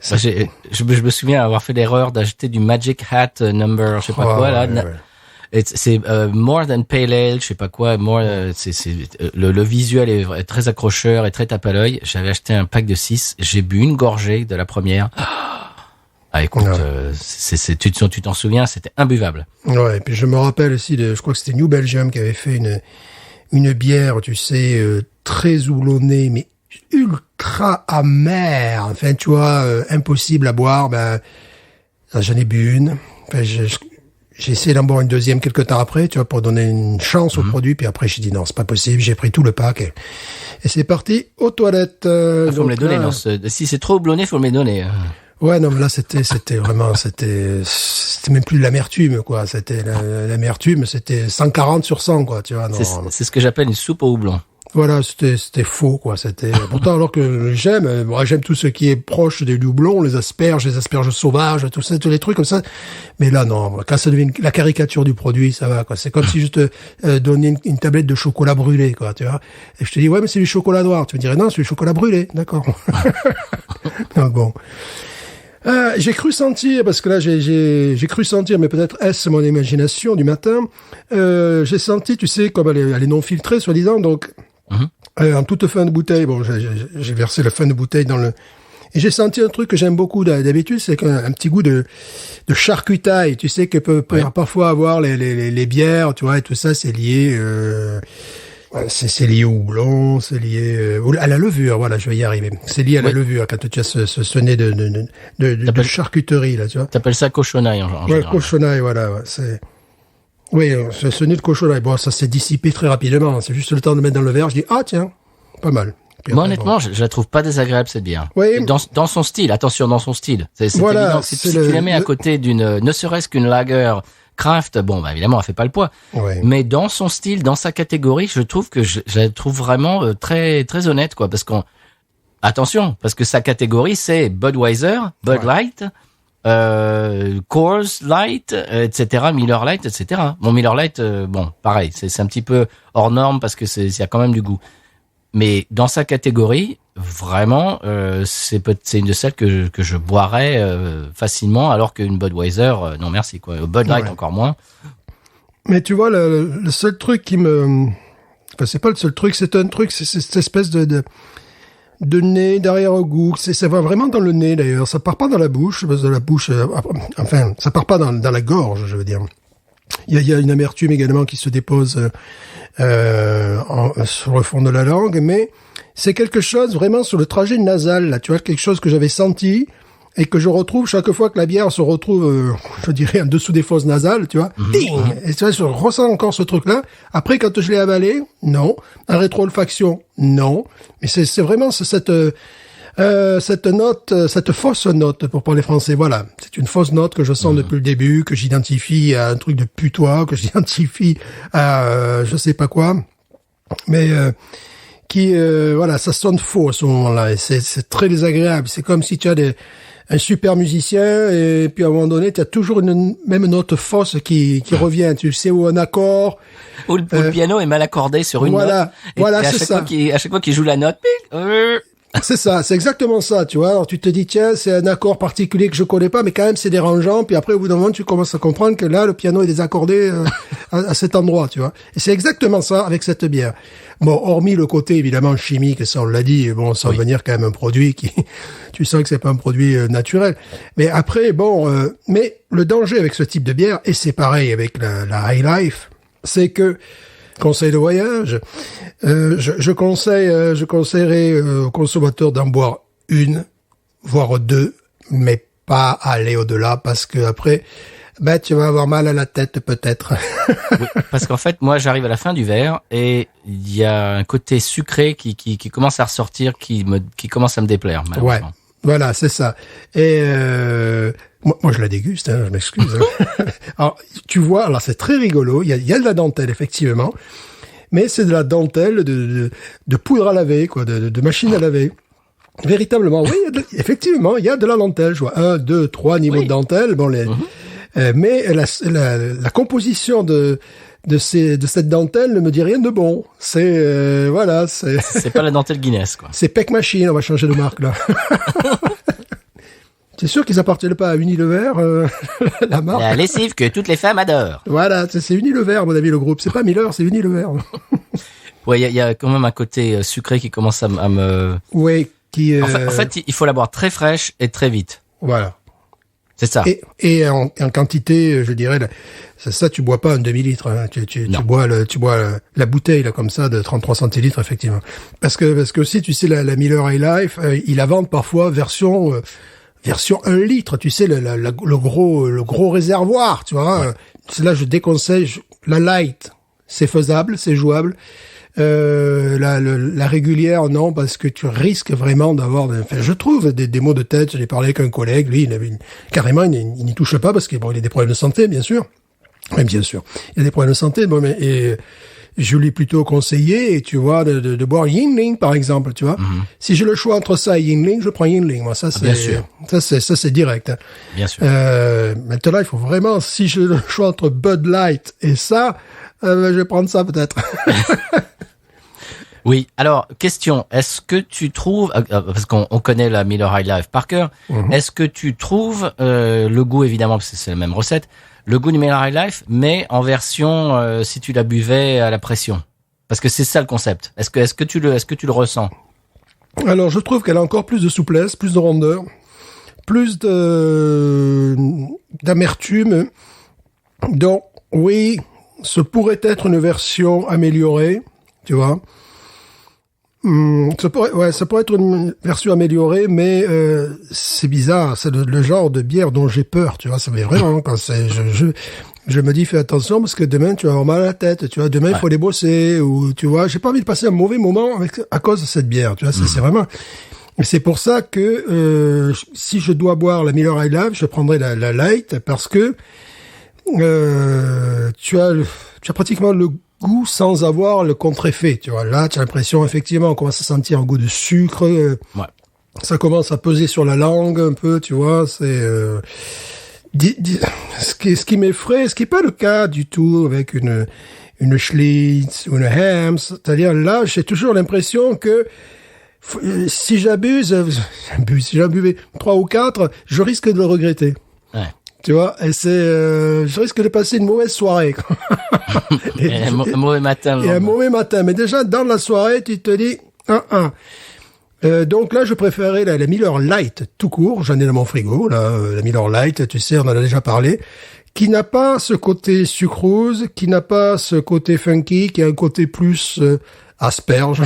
Je me souviens avoir fait l'erreur d'acheter du Magic Hat number, je sais pas quoi, là. Ouais. C'est More Than Pale Ale, je sais pas quoi. Le visuel est très accrocheur et très tape à l'œil. J'avais acheté un pack de 6, j'ai bu une gorgée de la première. Ah, écoute, tu t'en souviens, c'était imbuvable. Ouais, et puis je me rappelle aussi je crois que c'était New Belgium qui avait fait une bière, tu sais, très houblonnée, mais ultra amère. Enfin, tu vois, impossible à boire. Alors, j'en ai bu une. Enfin, j'ai essayé d'en boire une deuxième quelques temps après, tu vois, pour donner une chance au produit. Puis après, j'ai dit non, c'est pas possible. J'ai pris tout le pack et c'est parti aux toilettes. Faut me les donner. Non, si c'est trop houblonné, faut me les donner. Ouais, non, mais là, c'était vraiment, c'était même plus de l'amertume, quoi. C'était l'amertume, c'était 140 sur 100, quoi, tu vois. Non, c'est ce que j'appelle une soupe au houblon. Voilà, c'était faux, quoi. C'était pourtant, alors que j'aime tout ce qui est proche des doublons, les asperges sauvages, tout ça, tous les trucs comme ça. Mais là, non, quand ça devient la caricature du produit, ça va, quoi. C'est comme si je te donnais une tablette de chocolat brûlé, quoi, tu vois. Et je te dis, ouais, mais c'est du chocolat noir. Tu me dirais, non, c'est du chocolat brûlé, d'accord. Donc bon. J'ai cru sentir, parce que là j'ai cru sentir, mais peut-être est-ce mon imagination du matin, j'ai senti, tu sais, comme elle est non filtrée, soi-disant, donc en toute fin de bouteille, bon, j'ai versé la fin de bouteille dans le... Et j'ai senti un truc que j'aime beaucoup d'habitude, c'est un petit goût de charcutaille, tu sais, que peut parfois avoir les bières, tu vois, et tout ça, c'est lié... c'est lié au houblon, c'est lié à la levure, voilà, je vais y arriver. C'est lié à la levure, quand tu as ce nez de charcuterie, là, tu vois. T'appelles ça cochonaille, en général. Ouais, cochonaille, voilà, ouais, c'est... Oui, ce nez de cochonaille, bon, ça s'est dissipé très rapidement, c'est juste le temps de mettre dans le verre, je dis, ah, tiens, pas mal. Puis moi, après, honnêtement, je la trouve pas désagréable, cette bière. Oui. Dans son style, attention, dans son style. C'est Voilà, évident que si tu la mets à côté d'une, ne serait-ce qu'une lager craft, bon, bah, évidemment, elle fait pas le poids. Ouais. Mais dans son style, dans sa catégorie, je trouve que je la trouve vraiment très, très honnête, quoi, parce attention, parce que sa catégorie, c'est Budweiser, Bud Light, Coors Light, etc., Miller Light, etc. Bon, Miller Light, bon, pareil, c'est un petit peu hors norme parce que il y a quand même du goût. Mais dans sa catégorie, vraiment, c'est une de celles que je boirais facilement, alors qu'une Budweiser, non merci, quoi. Bud Light, encore moins. Mais tu vois, le seul truc qui me... Enfin, c'est pas le seul truc, c'est un truc, c'est cette espèce de nez, d'arrière-goût. Ça va vraiment dans le nez, d'ailleurs. Ça part pas dans la bouche, parce que la bouche... enfin, ça part pas dans la gorge, je veux dire. Il y a une amertume également qui se dépose sur le fond de la langue, mais c'est quelque chose vraiment sur le trajet nasal, là, tu vois, quelque chose que j'avais senti et que je retrouve chaque fois que la bière se retrouve, je dirais, en dessous des fosses nasales, tu vois, ding. Et tu vois, je ressens encore ce truc-là. Après, quand je l'ai avalé, non. En rétro-olfaction, non. Mais c'est vraiment cette note, cette fausse note, pour parler français, voilà. C'est une fausse note que je sens depuis le début, que j'identifie à un truc de putois, que j'identifie à je sais pas quoi. Mais voilà, ça sonne faux à ce moment-là. Et c'est très désagréable. C'est comme si tu as un super musicien et puis à un moment donné, tu as toujours une même note fausse qui revient. Tu sais, ou un accord. Ou le piano est mal accordé sur une note. Voilà, c'est ça. À chaque fois qu'il joue la note, c'est ça, c'est exactement ça, tu vois. Alors tu te dis, tiens, c'est un accord particulier que je connais pas, mais quand même c'est dérangeant. Puis après, au bout d'un moment, tu commences à comprendre que là, le piano est désaccordé à cet endroit, tu vois. Et c'est exactement ça avec cette bière. Bon, hormis le côté évidemment chimique, ça on l'a dit, bon, sans venir quand même un produit qui, tu sens que c'est pas un produit naturel. Mais après, bon, mais le danger avec ce type de bière, et c'est pareil avec la High Life, c'est que conseil de voyage, je conseillerais aux consommateurs d'en boire une, voire deux, mais pas aller au-delà, parce que après, ben tu vas avoir mal à la tête peut-être. Oui, parce qu'en fait, moi, j'arrive à la fin du verre et il y a un côté sucré qui commence à ressortir, qui commence à me déplaire, malheureusement. Ouais, voilà, c'est ça. Et moi, je la déguste, hein, je m'excuse. Hein. Alors, tu vois, alors c'est très rigolo. Il y a de la dentelle, effectivement, mais c'est de la dentelle de poudre à laver, quoi, de machine à laver. Véritablement, oui, effectivement, il y a de la dentelle. Je vois 1, 2, 3 niveaux de dentelle. Bon, mais la composition de cette dentelle ne me dit rien de bon. C'est voilà, c'est pas la dentelle Guinness, quoi. C'est Peck Machine, on va changer de marque là. C'est sûr qu'ils appartiennent pas à Unilever, la marque. La lessive que toutes les femmes adorent. Voilà, c'est Unilever, à mon avis, le groupe. C'est pas Miller, c'est Unilever. Ouais, il y a quand même un côté sucré qui commence à me... Oui, qui... En fait, il faut la boire très fraîche et très vite. Voilà. C'est ça. Et en quantité, je dirais, ça tu bois pas un demi-litre, hein. Tu bois la bouteille là comme ça de 33 centilitres, effectivement. Parce que aussi, tu sais, la Miller High Life, ils la vendent parfois version version 1 litre, tu sais, le gros réservoir, tu vois. Là, je déconseille la light, c'est faisable, c'est jouable. La régulière, non, parce que tu risques vraiment d'avoir, je trouve des maux de tête. J'ai parlé avec un collègue, lui, carrément, il n'y touche pas parce qu'il a des problèmes de santé, bien sûr. Oui, bien sûr. Il y a des problèmes de santé, et je lui ai plutôt conseillé, tu vois, de boire Yuengling, par exemple, tu vois. Mm-hmm. Si j'ai le choix entre ça et Yuengling, je prends Yuengling. Moi, ça, c'est direct. Hein. Bien sûr. Maintenant, il faut vraiment, si j'ai le choix entre Bud Light et ça, je vais prendre ça, peut-être. Oui. Alors, question. Est-ce que tu trouves, parce qu'on connaît la Miller High Life par cœur, est-ce que tu trouves, le goût, évidemment, parce que c'est la même recette, le goût du Miller High Life, mais en version si tu la buvais à la pression, parce que c'est ça le concept. Est-ce que tu le ressens? Alors, je trouve qu'elle a encore plus de souplesse, plus de rondeur, plus d'amertume. Donc, oui, ce pourrait être une version améliorée, tu vois. Ça pourrait être une version améliorée, mais c'est bizarre, c'est le genre de bière dont j'ai peur, tu vois, ça fait vraiment quand je me dis fais attention parce que demain tu vas avoir mal à la tête, tu vois, demain il faut aller bosser ou tu vois, j'ai pas envie de passer un mauvais moment à cause de cette bière, tu vois, c'est vraiment. C'est pour ça que si je dois boire la Miller High Life, je prendrai la light parce que tu as pratiquement le goût sans avoir le contre-effet, tu vois. Là, tu as l'impression, effectivement, on commence à sentir un goût de sucre. Ça commence à peser sur la langue un peu, tu vois. C'est ce qui m'effraie, ce qui est pas le cas du tout avec une Schlitz ou une Hamm's. C'est-à-dire, là, j'ai toujours l'impression que si si j'en buvais 3 ou 4, je risque de le regretter. Ouais. Tu vois, et je risque de passer une mauvaise soirée. Un mauvais matin. Et un mauvais matin. Mais déjà, dans la soirée, tu te dis, donc là, je préférais la Miller Lite tout court. J'en ai dans mon frigo, là, la Miller Lite, tu sais, on en a déjà parlé. Qui n'a pas ce côté sucrose, qui n'a pas ce côté funky, qui a un côté plus asperge.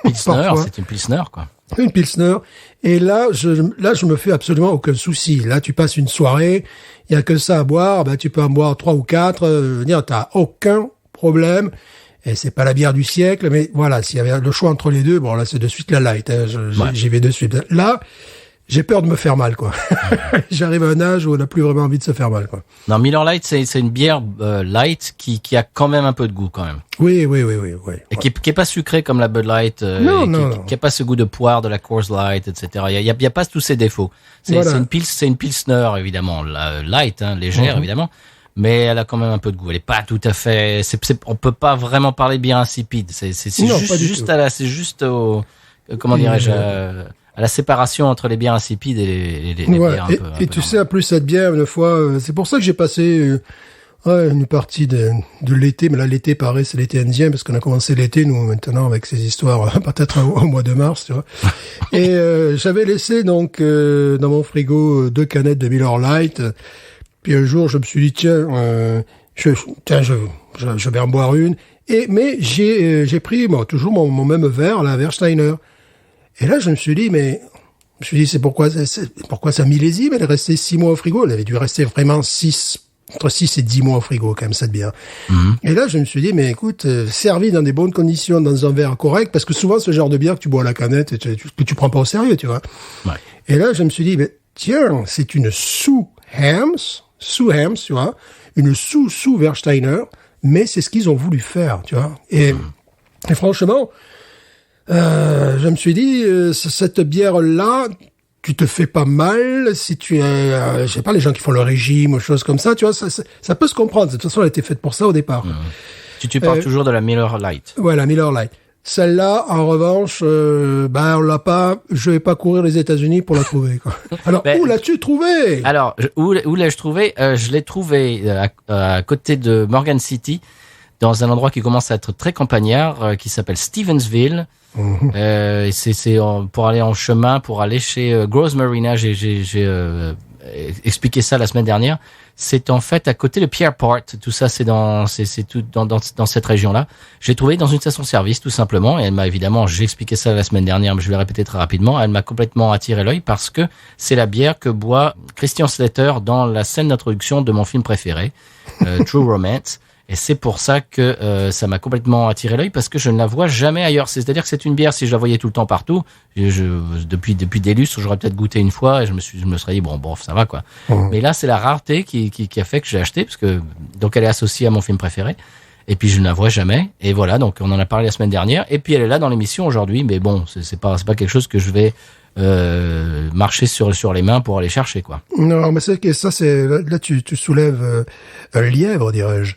Pilsner, c'est une Pilsner, quoi. Une Pilsner. Et là, je me fais absolument aucun souci. Là, tu passes une soirée, il y a que ça à boire, tu peux en boire 3 ou 4, t'as aucun problème. Et c'est pas la bière du siècle, mais voilà, s'il y avait le choix entre les deux, bon, là, c'est de suite la light, hein, j'y vais de suite. Là, j'ai peur de me faire mal, quoi. J'arrive à un âge où on n'a plus vraiment envie de se faire mal, quoi. Non, Miller Lite, c'est une bière light qui a quand même un peu de goût, quand même. Oui. Et qui est pas sucré comme la Bud Light, qui a pas ce goût de poire de la Coors Light, etc. Il y a pas tous ces défauts. C'est une Pilsner, évidemment, light, hein, légère, évidemment. Mais elle a quand même un peu de goût. Elle est pas tout à fait, on peut pas vraiment parler de bière insipide. C'est juste au, comment dirais-je, à la séparation entre les bières insipides et les bières un peu. Et tu sais, en plus, cette bière, une fois, c'est pour ça que j'ai passé une partie de l'été, mais là, l'été, pareil, c'est l'été indien, parce qu'on a commencé l'été, nous, maintenant, avec ces histoires, peut-être au mois de mars, tu vois. Et j'avais laissé, donc, dans mon frigo, 2 canettes de Miller Lite. Puis un jour, je me suis dit, tiens, je vais en boire une. Mais j'ai pris, toujours mon même verre, la Versteiner. Et là, je me suis dit, c'est pourquoi ça millésime, elle est restée 6 mois au frigo. Elle avait dû rester vraiment entre 6 et 10 mois au frigo, quand même, cette bière. Et là, je me suis dit, mais écoute, servi dans des bonnes conditions, dans un verre correct, parce que souvent, ce genre de bière que tu bois à la canette, que tu prends pas au sérieux, tu vois. Ouais. Et là, je me suis dit, tiens, c'est une sous Hamm's, tu vois, une sous Versteiner, mais c'est ce qu'ils ont voulu faire, tu vois. Et franchement, je me suis dit, cette bière-là, tu te fais pas mal si tu es, je sais pas, les gens qui font le régime ou choses comme ça, tu vois, ça peut se comprendre. De toute façon, elle a été faite pour ça au départ. Tu parles toujours de la Miller Lite. Ouais, la Miller Lite. Celle-là, en revanche, on l'a pas, je vais pas courir les États-Unis pour la trouver, quoi. Alors, où l'as-tu trouvé? Alors, où l'ai-je trouvé? Je l'ai trouvé à côté de Morgan City, dans un endroit qui commence à être très campagnard, qui s'appelle Stevensville. C'est pour aller en chemin, pour aller chez Gross Marina. J'ai expliqué ça la semaine dernière. C'est en fait à côté de Pierreport. Tout ça, c'est tout dans cette région-là. J'ai trouvé dans une station-service, tout simplement. Et elle m'a évidemment, j'ai expliqué ça la semaine dernière, mais je vais le répéter très rapidement. Elle m'a complètement attiré l'œil parce que c'est la bière que boit Christian Slater dans la scène d'introduction de mon film préféré, True Romance. Et c'est pour ça que ça m'a complètement attiré l'œil parce que je ne la vois jamais ailleurs. C'est-à-dire que c'est une bière, si je la voyais tout le temps partout, depuis des lustres, j'aurais peut-être goûté une fois et je me serais dit bon, ça va quoi. Mais là, c'est la rareté qui a fait que j'ai acheté parce que donc elle est associée à mon film préféré. Et puis je ne la vois jamais. Et voilà, donc on en a parlé la semaine dernière. Et puis elle est là dans l'émission aujourd'hui, mais bon, c'est pas quelque chose que je vais marcher sur les mains pour aller chercher quoi. Non, mais c'est là tu soulèves un lièvre, dirais-je.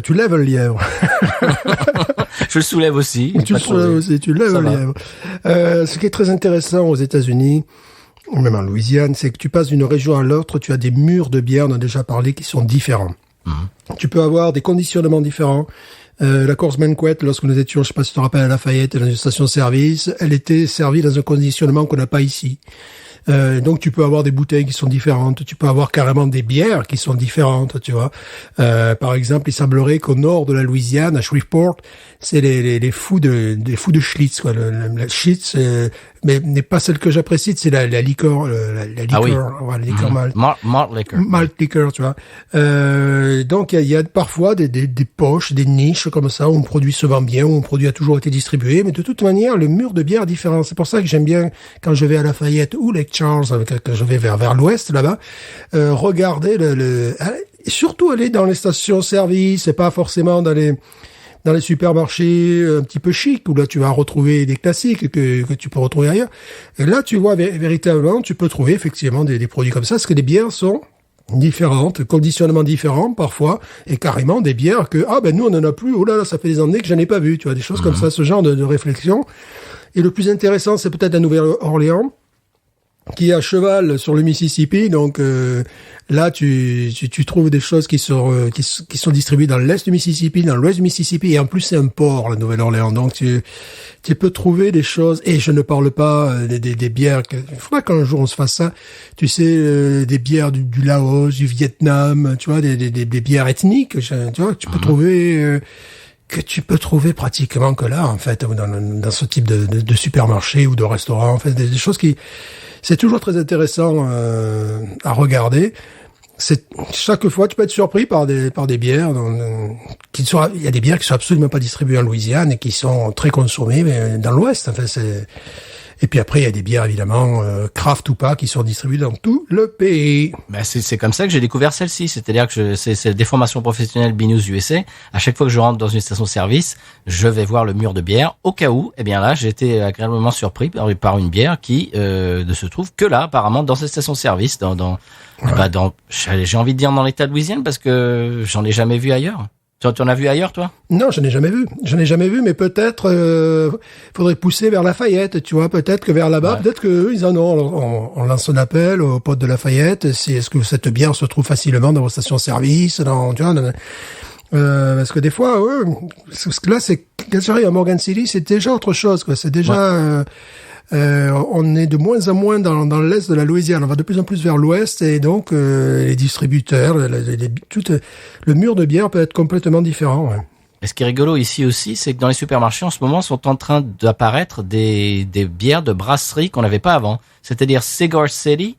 Tu lèves un lièvre. Je le soulève aussi. Tu le soulèves aussi, tu lèves un lièvre. Ce qui est très intéressant aux États-Unis, même en Louisiane, c'est que tu passes d'une région à l'autre, tu as des murs de bière, on en a déjà parlé, qui sont différents. Tu peux avoir des conditionnements différents. La course Banquet, lorsque nous étions, je sais pas si tu te rappelles, à Lafayette, dans une station-service, elle était servie dans un conditionnement qu'on n'a pas ici. Donc tu peux avoir des bouteilles qui sont différentes, tu peux avoir carrément des bières qui sont différentes, tu vois. Par exemple, il semblerait qu'au nord de la Louisiane, à Shreveport, c'est les fous de Schlitz, quoi. La Schlitz, mais n'est pas celle que j'apprécie, c'est la liqueur, la liqueur, ah oui. Ouais, la liqueur malt. Malt liquor. Malt liquor, tu vois. Donc il y a parfois des poches, des niches comme ça où un produit se vend bien, où un produit a toujours été distribué, mais de toute manière, le mur de bière est différent. C'est pour ça que j'aime bien quand je vais à Lafayette ou Lake Charles, quand je vais vers l'ouest là-bas, regarder surtout aller dans les stations-service, et pas forcément dans les supermarchés un petit peu chics, où là tu vas retrouver des classiques que tu peux retrouver ailleurs. Et là, tu vois, véritablement, tu peux trouver effectivement des produits comme ça, parce que les bières sont différentes, conditionnements différents parfois, et carrément des bières que, nous on en a plus, oh là, ça fait des années que j'en ai pas vu, tu vois, des choses comme ça, ce genre de réflexion. Et le plus intéressant, c'est peut-être la Nouvelle-Orléans, qui est à cheval sur le Mississippi, donc là tu trouves des choses qui sont distribuées dans l'est du Mississippi, dans l'ouest du Mississippi, et en plus c'est un port, la Nouvelle-Orléans, donc tu peux trouver des choses, et je ne parle pas des bières, il faudra qu'un jour on se fasse ça, tu sais, des bières du Laos, du Vietnam, tu vois, des bières ethniques, tu vois, tu peux trouver que tu peux trouver pratiquement que là, en fait, dans ce type de supermarché ou de restaurant, en fait, des choses c'est toujours très intéressant à regarder. Chaque fois, tu peux être surpris par des bières il y a des bières qui sont absolument pas distribuées en Louisiane et qui sont très consommées mais dans l'Ouest. Enfin, et puis après, il y a des bières évidemment craft ou pas qui sont distribuées dans tout le pays. Ben c'est comme ça que j'ai découvert celle-ci. C'est-à-dire que c'est des formations professionnelles BNews USA. À chaque fois que je rentre dans une station-service, je vais voir le mur de bière. Au cas où, eh bien là, j'ai été agréablement surpris par une bière qui ne se trouve que là, apparemment, dans cette station-service, j'ai envie de dire dans l'État de Louisiane parce que j'en ai jamais vu ailleurs. Tu en as vu ailleurs, toi? Non, je n'ai jamais vu, mais peut-être faudrait pousser vers Lafayette, tu vois, peut-être que vers là-bas, peut-être que eux, ils en ont. On lance un appel aux potes de Lafayette, est-ce que cette bière se trouve facilement dans vos stations-service, tu vois, parce que des fois, parce que là, quand j'arrive à Morgan City, c'est déjà autre chose, quoi, c'est déjà... on est de moins en moins dans l'est de la Louisiane, on va de plus en plus vers l'ouest, et donc les distributeurs, le mur de bière peut être complètement différent. Ouais. Et ce qui est rigolo ici aussi, c'est que dans les supermarchés en ce moment sont en train d'apparaître des bières de brasserie qu'on n'avait pas avant. C'est-à-dire Cigar City,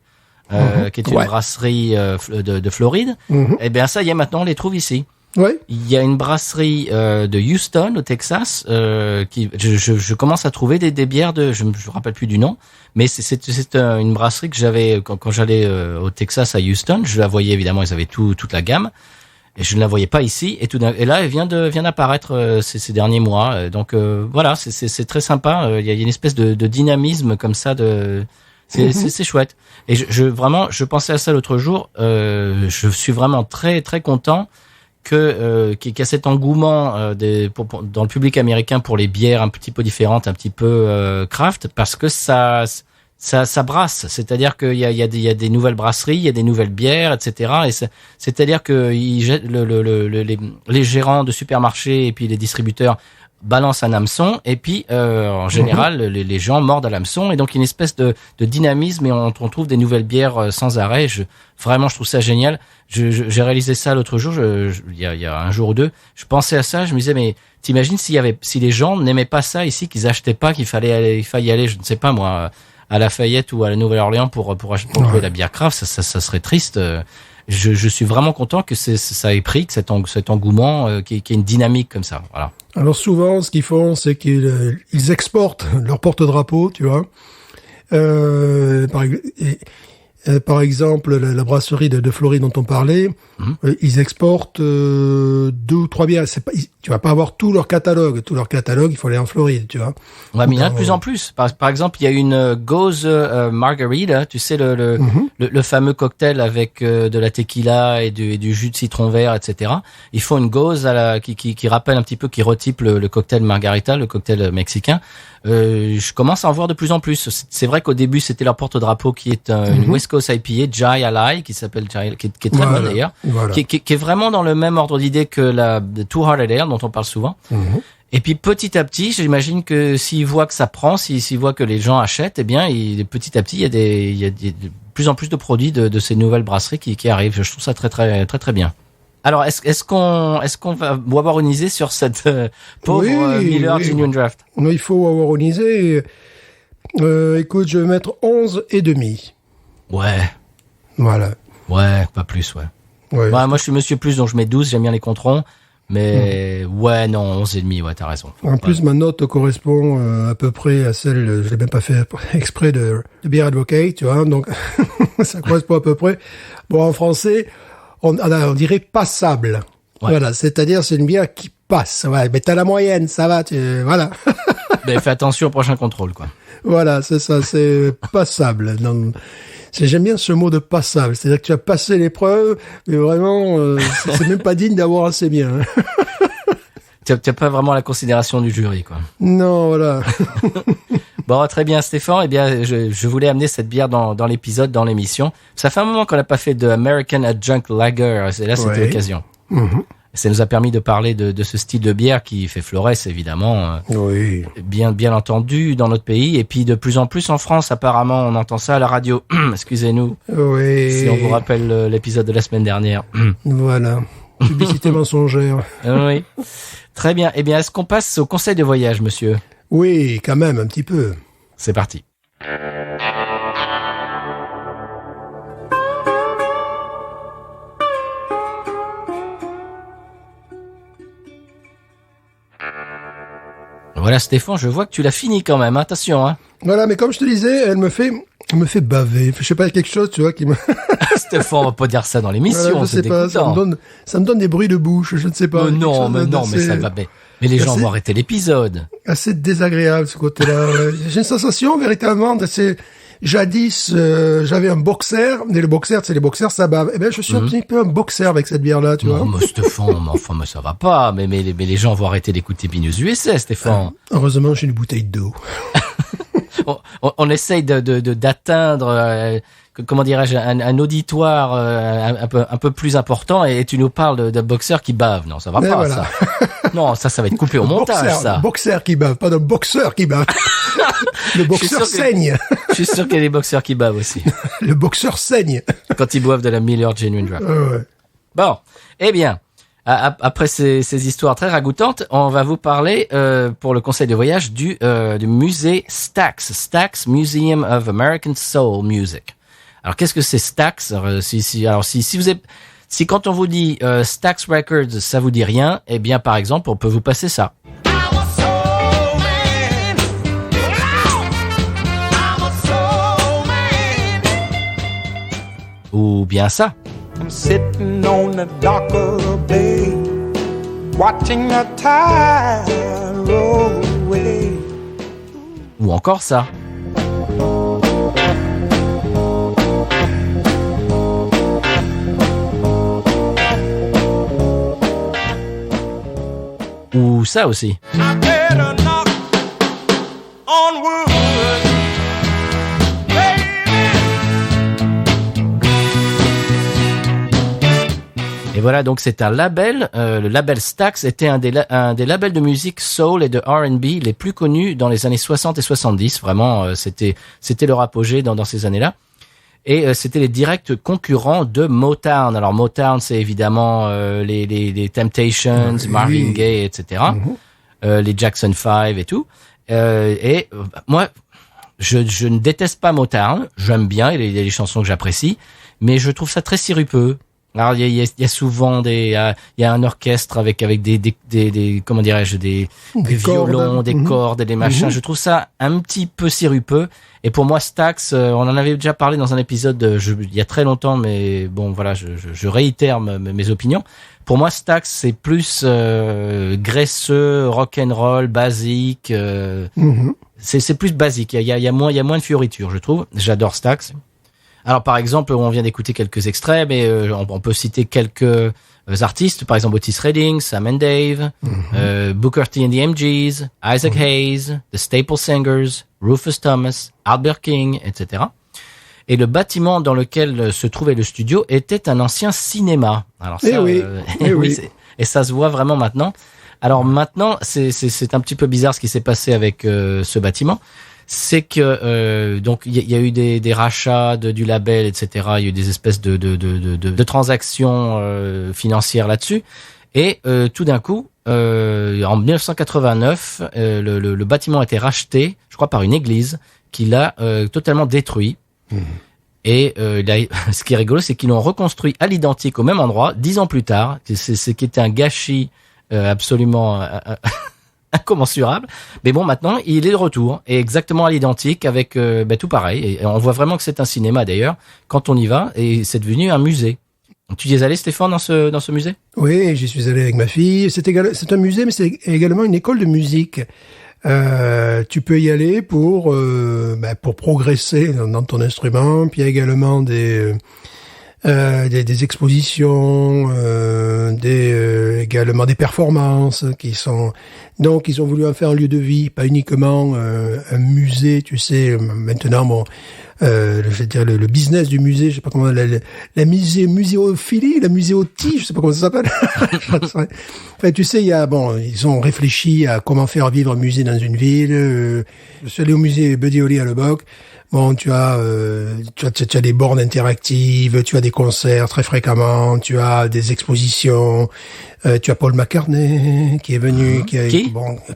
qui est une brasserie de Floride. Eh bien ça y est, maintenant on les trouve ici. Ouais. Il y a une brasserie de Houston au Texas qui je commence à trouver des bières je me rappelle plus du nom, mais c'est une brasserie que j'avais quand j'allais au Texas à Houston, je la voyais évidemment, ils avaient toute la gamme et je ne la voyais pas ici et là elle vient d'apparaître ces derniers mois, donc voilà, c'est très sympa, il y a une espèce de dynamisme comme ça c'est chouette. Et je pensais à ça l'autre jour, je suis vraiment très très content qu'il y a cet engouement dans le public américain pour les bières un petit peu différentes, un petit peu craft, parce que ça ça brasse, c'est-à-dire qu'il y a des nouvelles brasseries, il y a des nouvelles bières, etc. Et c'est-à-dire que les gérants de supermarchés et puis les distributeurs balancent un hameçon et puis en général les gens mordent à l'hameçon et donc il y a une espèce de dynamisme et on trouve des nouvelles bières sans arrêt. Vraiment, je trouve ça génial. J'ai réalisé ça l'autre jour, il y a un jour ou deux. Je pensais à ça, je me disais mais t'imagines si les gens n'aimaient pas ça ici, qu'ils achetaient pas, qu'il faille y aller, je ne sais pas moi, à Lafayette ou à la Nouvelle-Orléans pour trouver la bière craft, ça serait triste. Je suis vraiment content que ça ait pris, que cet engouement, qu'il y ait une dynamique comme ça. Voilà. Alors souvent, ce qu'ils font, c'est qu'ils exportent leur porte-drapeau, tu vois. Par exemple, la brasserie de Floride dont on parlait, ils exportent 2 ou 3 bières. Tu vas pas avoir tout leur catalogue. Tout leur catalogue, il faut aller en Floride, tu vois. Ouais, mais il y en a de plus en plus. Par exemple, il y a une Goze Margarita, tu sais, le fameux cocktail avec de la tequila et du jus de citron vert, etc. Ils font une Goze qui rappelle un petit peu, qui retype le cocktail Margarita, le cocktail mexicain. Je commence à en voir de plus en plus. C'est vrai qu'au début, c'était leur porte-drapeau qui est une West Coast IPA, Jai Alai, qui s'appelle Jai, qui est très bonne d'ailleurs, qui est vraiment dans le même ordre d'idée que la Two Hearted Ale dont on parle souvent. Et puis petit à petit, j'imagine que s'ils voient que ça prend, s'ils voient que les gens achètent, eh bien, petit à petit, il y a de plus en plus de produits de ces nouvelles brasseries qui arrivent. Je trouve ça très très très très bien. Alors, est-ce qu'on va avoir une idée sur cette pauvre Miller Genuine Draft? Non, il faut avoir une idée. Écoute, je vais mettre 11,5. Ouais. Voilà. Ouais, pas plus, ouais. Ouais, moi, je suis monsieur plus, donc je mets 12, j'aime bien les controns. Mais ouais, non, 11,5, ouais, t'as raison. En plus, ma note correspond à peu près à celle, je l'ai même pas fait exprès, de Beer Advocate, tu vois, donc ça correspond à peu près. Bon, en français, on dirait passable. Ouais. Voilà, c'est-à-dire c'est une bière qui passe. Ouais, mais t'as la moyenne, ça va, voilà. Mais fais attention au prochain contrôle, quoi. Voilà, c'est ça, c'est passable. Donc, j'aime bien ce mot de passable. C'est-à-dire que tu as passé l'épreuve, mais vraiment, c'est même pas digne d'avoir assez bien. Tu n'as pas vraiment la considération du jury, quoi. Non, voilà. Bon, très bien, Stéphane. Eh bien, je voulais amener cette bière dans l'épisode, dans l'émission. Ça fait un moment qu'on n'a pas fait de American Adjunct Lager. Et là, c'était l'occasion. Ça nous a permis de parler de ce style de bière qui fait florès, évidemment. Oui. Bien entendu, dans notre pays. Et puis, de plus en plus en France, apparemment, on entend ça à la radio. Excusez-nous. Oui. Si on vous rappelle l'épisode de la semaine dernière. Voilà. Publicité mensongère. Oui. Très bien. Eh bien, est-ce qu'on passe au conseil de voyage, monsieur? Oui, quand même, un petit peu. C'est parti. Voilà, Stéphane, je vois que tu l'as fini quand même. Attention, hein. Voilà, mais comme je te disais, elle me fait baver. Je sais pas, quelque chose, tu vois, qui me... Stéphane, on va pas dire ça dans l'émission. Voilà, je sais pas, ça me donne des bruits de bouche, je ne sais pas. Mais ça va. Mais les gens vont arrêter l'épisode. Assez désagréable, ce côté-là. J'ai une sensation, véritablement, jadis, j'avais un boxer, et le boxer, tu sais, les boxers, ça bave. Eh ben, je suis un petit peu un boxer avec cette bière-là, tu vois. Non, mais Stéphane, mais ça va pas. Mais les gens vont arrêter d'écouter Binous USA, Stéphane. Heureusement, j'ai une bouteille d'eau. on essaye d'atteindre, comment dirais-je, un auditoire un peu plus important, et tu nous parles de boxeurs qui bavent. Non, ça va pas, voilà. Ça. Non, ça va être coupé au montage, ça. Boxeur qui bave, pas d'un boxeur qui bave. Le boxeur saigne. Je suis sûr qu'il y a des boxeurs qui bavent aussi. Le boxeur saigne. Quand ils boivent de la Miller Genuine Draft. Ouais. Bon, eh bien, après ces histoires très ragoûtantes, on va vous parler pour le conseil de voyage du musée Stax Museum of American Soul Music. Alors qu'est-ce que c'est Stax? Si quand on vous dit Stax Records, ça vous dit rien, eh bien par exemple, on peut vous passer ça. Ou bien ça. I'm sitting on the dock of the bay, watching the tide roll away. Ou encore ça. Ou ça aussi. I better knock on wood. Et voilà, donc c'est un label. Le label Stax était un des labels de musique soul et de R&B les plus connus dans les années 60 et 70. Vraiment, c'était leur apogée dans ces années-là. Et c'était les directs concurrents de Motown. Alors Motown, c'est évidemment les Temptations, Marvin Gaye, etc. Les Jackson 5 et tout. Moi, je ne déteste pas Motown. J'aime bien, il y a des chansons que j'apprécie, mais je trouve ça très sirupeux. Alors il y a souvent il y a un orchestre avec des comment dirais-je des violons, des cordes et des machins. Je trouve ça un petit peu sirupeux. Et pour moi, Stax, on en avait déjà parlé dans un épisode il y a très longtemps, mais bon voilà, je réitère mes opinions. Pour moi, Stax, c'est plus graisseux, rock'n'roll, basique. C'est plus basique. Il y a moins de fioritures, je trouve. J'adore Stax. Alors par exemple, on vient d'écouter quelques extraits, mais on peut citer quelques artistes, par exemple Otis Redding, Sam and Dave, Booker T and the MGs, Isaac Hayes, The Staple Singers, Rufus Thomas, Albert King, etc. Et le bâtiment dans lequel se trouvait le studio était un ancien cinéma. Alors ça, oui. Et ça se voit vraiment maintenant. Alors maintenant, c'est un petit peu bizarre ce qui s'est passé avec ce bâtiment. C'est que donc il y a eu des rachats du label, etc. Il y a eu des espèces de transactions financières là-dessus. Et tout d'un coup, en 1989, le bâtiment a été racheté, je crois, par une église qui l'a totalement détruit. Et ce qui est rigolo, c'est qu'ils l'ont reconstruit à l'identique au même endroit 10 ans plus tard. C'est qui était un gâchis absolument incommensurable. Mais bon, maintenant, il est de retour et exactement à l'identique avec tout pareil. Et on voit vraiment que c'est un cinéma d'ailleurs quand on y va, et c'est devenu un musée. Tu y es allé, Stéphane, dans ce musée? Oui, j'y suis allé avec ma fille. C'est un musée, mais c'est également une école de musique. Tu peux y aller pour progresser dans ton instrument. Puis il y a également des expositions, également des performances qui sont. Donc ils ont voulu en faire un lieu de vie, pas uniquement un musée. Tu sais, maintenant bon. Je vais dire le business du musée, je sais pas comment la muséophilie, la muséotie, je sais pas comment ça s'appelle. Enfin, tu sais, ils ont réfléchi à comment faire vivre un musée dans une ville. Je suis allé au musée Buddy Holly à Lubbock. Bon, tu as des bornes interactives, tu as des concerts très fréquemment, tu as des expositions, tu as Paul McCartney qui est venu,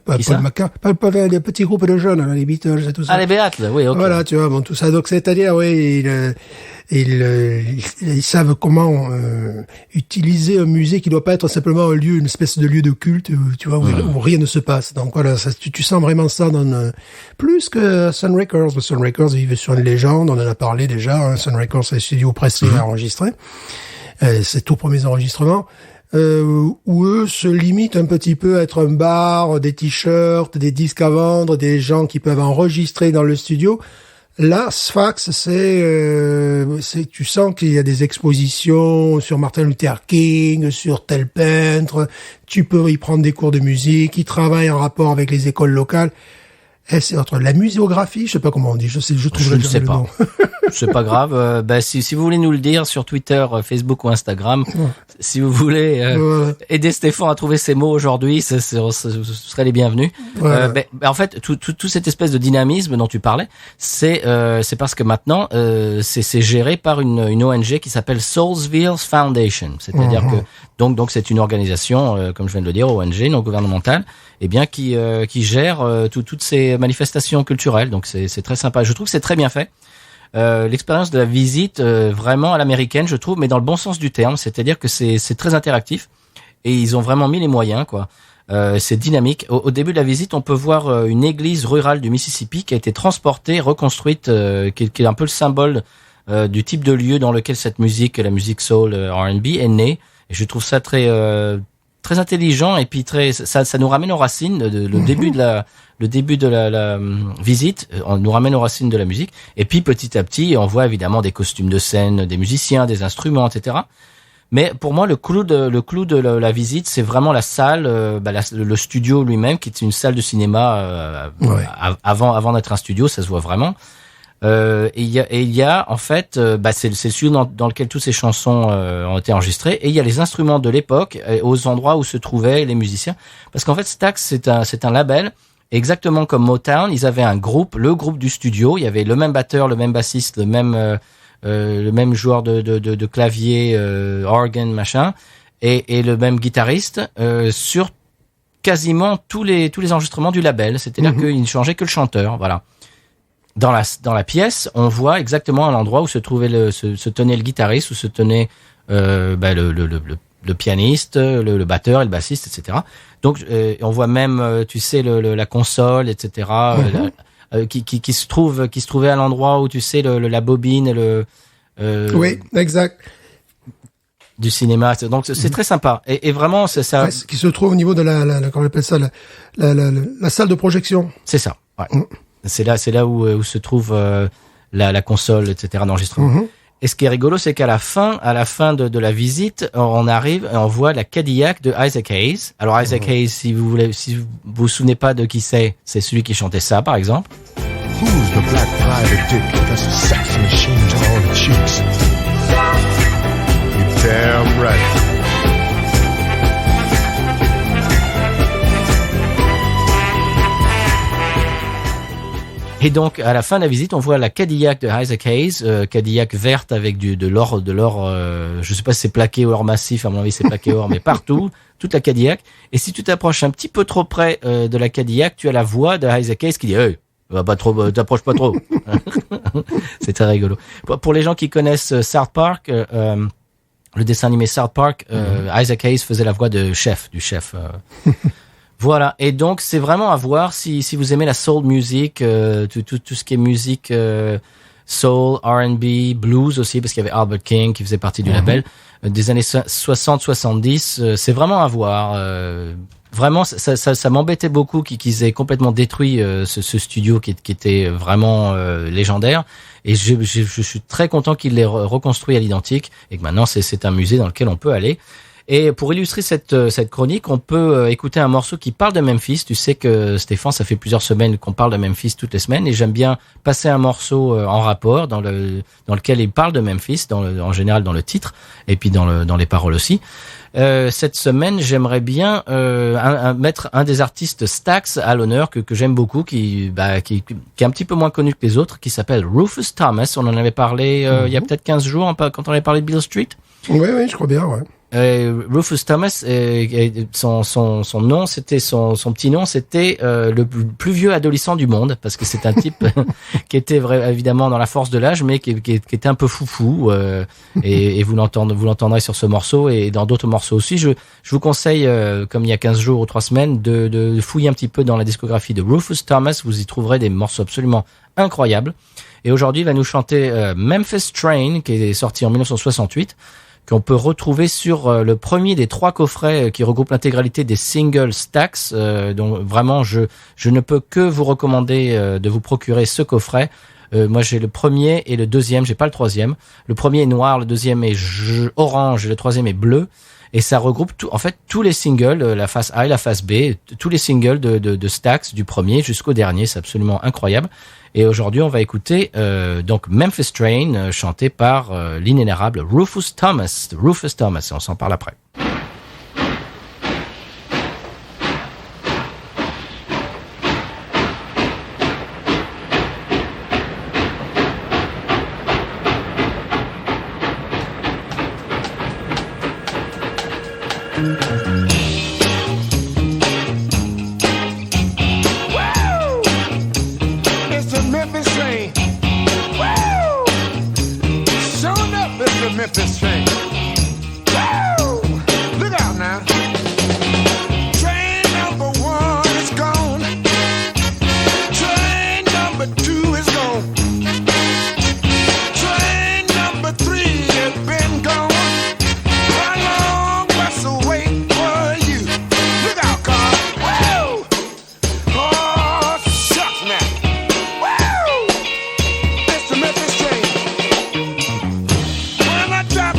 Paul McCartney, pas les petits groupes de jeunes, les Beatles et tout ça. Ah, les Beatles, oui, ok. Voilà, tu vois, bon, tout ça. Donc, c'est-à-dire, oui, ils savent comment utiliser un musée qui doit pas être simplement un lieu, une espèce de lieu de culte, tu vois, où rien ne se passe. Donc voilà, tu sens vraiment ça dans plus que Sun Records. Sun Records vivent sur une légende, on en a parlé déjà. Sun Records, c'est le studio pressé à enregistrer. C'est tout premiers enregistrements. Où eux se limitent un petit peu à être un bar, des t-shirts, des disques à vendre, des gens qui peuvent enregistrer dans le studio. Là, Stax, tu sens qu'il y a des expositions sur Martin Luther King, sur tel peintre. Tu peux y prendre des cours de musique. Ils travaillent en rapport avec les écoles locales. Et c'est entre la muséographie, je sais pas comment on dit. Je ne sais pas. C'est pas grave. Si vous voulez nous le dire sur Twitter, Facebook ou Instagram, si vous voulez aider Stéphane à trouver ces mots aujourd'hui, ce serait les bienvenus. En fait, tout cette espèce de dynamisme dont tu parlais, c'est parce que maintenant c'est géré par une ONG qui s'appelle Soulsville Foundation. C'est-à-dire que donc c'est une organisation, comme je viens de le dire, ONG non gouvernementale, qui gère toutes ces manifestations culturelles. Donc c'est très sympa. Je trouve que c'est très bien fait. L'expérience de la visite vraiment à l'américaine, je trouve, mais dans le bon sens du terme, c'est-à-dire que c'est très interactif et ils ont vraiment mis les moyens, quoi. C'est dynamique. Au début de la visite, on peut voir une église rurale du Mississippi qui a été transportée, reconstruite, qui est un peu le symbole du type de lieu dans lequel cette musique, la musique soul, R&B, est née. Et je trouve ça très intelligent, et puis ça nous ramène aux racines. Le début de la visite, on nous ramène aux racines de la musique. Et puis petit à petit, on voit évidemment des costumes de scène, des musiciens, des instruments, etc. Mais pour moi, le clou de la visite, c'est vraiment la salle, le studio lui-même, qui est une salle de cinéma avant d'être un studio, ça se voit vraiment. Et il y a en fait, c'est le studio dans lequel toutes ces chansons ont été enregistrées. Et il y a les instruments de l'époque aux endroits où se trouvaient les musiciens. Parce qu'en fait, Stax, c'est un label. Exactement comme Motown, ils avaient un groupe, le groupe du studio. Il y avait le même batteur, le même bassiste, le même joueur de clavier, organ, machin, et le même guitariste sur quasiment tous les enregistrements du label. C'est-à-dire qu'il ne changeait que le chanteur, voilà. Dans la pièce, on voit exactement à l'endroit où se tenait le guitariste, où se tenait le pianiste, le batteur et le bassiste, etc. Donc on voit même, tu sais, la console, etc. Qui se trouvait à l'endroit où, tu sais, la bobine et oui, exact. Du cinéma. Donc c'est très sympa. Et vraiment, c'est ça. Ouais, qui se trouve au niveau de comment on appelle ça, la salle de projection. C'est ça. Ouais. C'est là où se trouve la console, etc. d'enregistrement. Et ce qui est rigolo, c'est qu'à la fin de la visite, on arrive et on voit la Cadillac de Isaac Hayes. Alors Isaac Hayes, si vous souvenez pas de qui c'est celui qui chantait ça, par exemple. Who's the black private dick that's a sex machine to all the chicks? You're damn right. Et donc, à la fin de la visite, on voit la Cadillac de Isaac Hayes, Cadillac verte avec de l'or, je sais pas si c'est plaqué ou or massif, à mon avis c'est plaqué or, mais partout, toute la Cadillac. Et si tu t'approches un petit peu trop près de la Cadillac, tu as la voix de Isaac Hayes qui dit « Hey, va pas trop, t'approches pas trop ». C'est très rigolo. Pour les gens qui connaissent South Park, le dessin animé South Park, Isaac Hayes faisait la voix du chef. Voilà, et donc c'est vraiment à voir si vous aimez la soul music, tout ce qui est musique soul, R&B, blues aussi, parce qu'il y avait Albert King qui faisait partie du label, des années 60-70, c'est vraiment à voir. Vraiment, ça m'embêtait beaucoup qu'ils aient complètement détruit ce studio qui était vraiment légendaire, et je suis très content qu'ils l'aient reconstruit à l'identique, et que maintenant c'est un musée dans lequel on peut aller. Et pour illustrer cette chronique, on peut écouter un morceau qui parle de Memphis. Tu sais que Stéphane, ça fait plusieurs semaines qu'on parle de Memphis toutes les semaines, et j'aime bien passer un morceau en rapport dans lequel il parle de Memphis, en général dans le titre, et puis dans les paroles aussi. Cette semaine, j'aimerais bien mettre un des artistes Stax à l'honneur que j'aime beaucoup, qui est un petit peu moins connu que les autres, qui s'appelle Rufus Thomas. On en avait parlé il y a peut-être 15 jours quand on avait parlé de Beale Street. Oui, je crois bien, ouais. Rufus Thomas, son nom, c'était son petit nom, c'était le plus vieux adolescent du monde, parce que c'est un type qui était évidemment dans la force de l'âge, mais qui était un peu foufou, et vous l'entendrez sur ce morceau et dans d'autres morceaux aussi. Je vous conseille, comme il y a 15 jours ou 3 semaines, de fouiller un petit peu dans la discographie de Rufus Thomas. Vous y trouverez des morceaux absolument incroyables. Et aujourd'hui, il va nous chanter Memphis Train, qui est sorti en 1968. Qu'on peut retrouver sur le premier des 3 coffrets qui regroupent l'intégralité des singles Stax. Donc vraiment, je ne peux que vous recommander de vous procurer ce coffret. Moi, j'ai le premier et le deuxième, j'ai pas le troisième. Le premier est noir, le deuxième est orange et le troisième est bleu. Et ça regroupe tous les singles, la face A et la face B, tous les singles de Stax, du premier jusqu'au dernier. C'est absolument incroyable. Et aujourd'hui, on va écouter donc Memphis Train, chanté par l'inénarrable Rufus Thomas. Rufus Thomas, et on s'en parle après. Memphis train. Woo! Look out now. Train number 1 is gone. Train number 2 is gone. Train number 3 has been gone. How long must I wait for you? Look out, car. Woo! Oh, shucks now. Woo! It's the Memphis train. When I drop